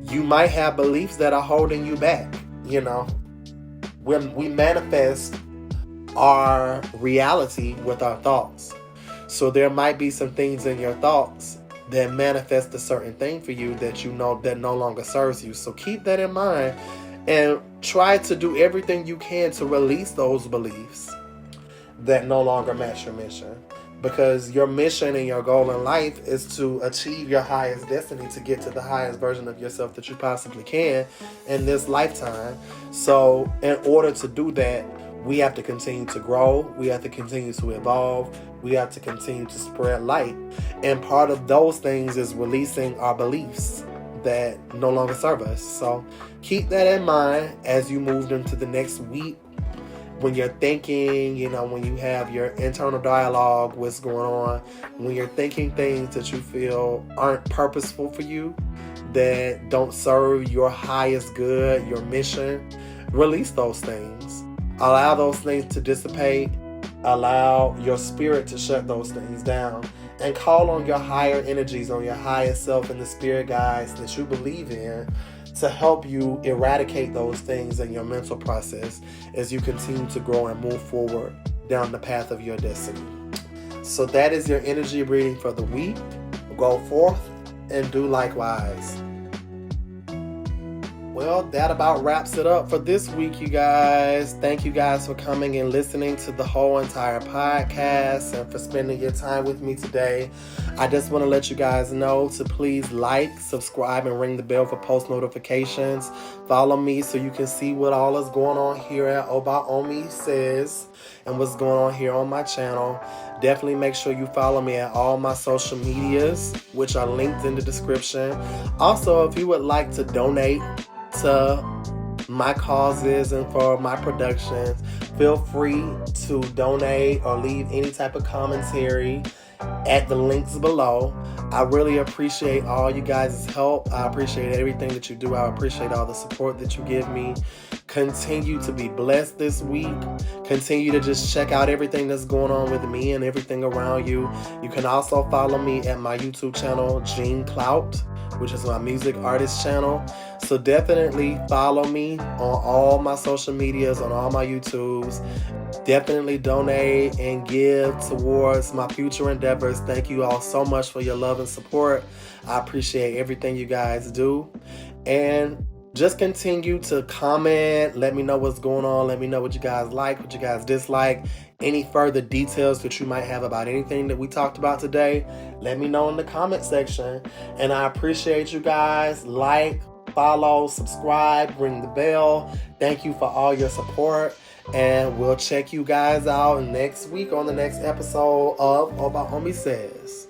S1: You might have beliefs that are holding you back. When we manifest our reality with our thoughts. So there might be some things in your thoughts that manifest a certain thing for you that you know that no longer serves you. So keep that in mind and try to do everything you can to release those beliefs that no longer match your mission. Because your mission and your goal in life is to achieve your highest destiny, to get to the highest version of yourself that you possibly can in this lifetime. So in order to do that, we have to continue to grow. We have to continue to evolve. We have to continue to spread light. And part of those things is releasing our beliefs that no longer serve us. So keep that in mind as you move into the next week. When you're thinking, when you have your internal dialogue, what's going on, when you're thinking things that you feel aren't purposeful for you, that don't serve your highest good, your mission, release those things. Allow those things to dissipate. Allow your spirit to shut those things down. And call on your higher energies, on your highest self and the spirit guides that you believe in to help you eradicate those things in your mental process as you continue to grow and move forward down the path of your destiny. So that is your energy reading for the week. Go forth and do likewise. Well, that about wraps it up for this week, you guys. Thank you guys for coming and listening to the whole entire podcast and for spending your time with me today. I just want to let you guys know to please like, subscribe, and ring the bell for post notifications. Follow me so you can see what all is going on here at Oba Omi Says and what's going on here on my channel. Definitely make sure you follow me at all my social medias, which are linked in the description. Also, if you would like to donate to my causes and for my productions, feel free to donate or leave any type of commentary at the links below. I really appreciate all you guys' help. I appreciate everything that you do. I appreciate all the support that you give me. Continue to be blessed this week. Continue to just check out everything that's going on with me and everything around you. You can also follow me at my YouTube channel, Gene Clout, which is my music artist channel. So definitely follow me on all my social medias, on all my YouTubes. Definitely donate and give towards my future endeavors. Thank you all so much for your love and support. I appreciate everything you guys do. And just continue to comment. Let me know what's going on. Let me know what you guys like, what you guys dislike. Any further details that you might have about anything that we talked about today, let me know in the comment section. And I appreciate you guys. Like, follow, subscribe, ring the bell. Thank you for all your support. And we'll check you guys out next week on the next episode of Oba Omi Says.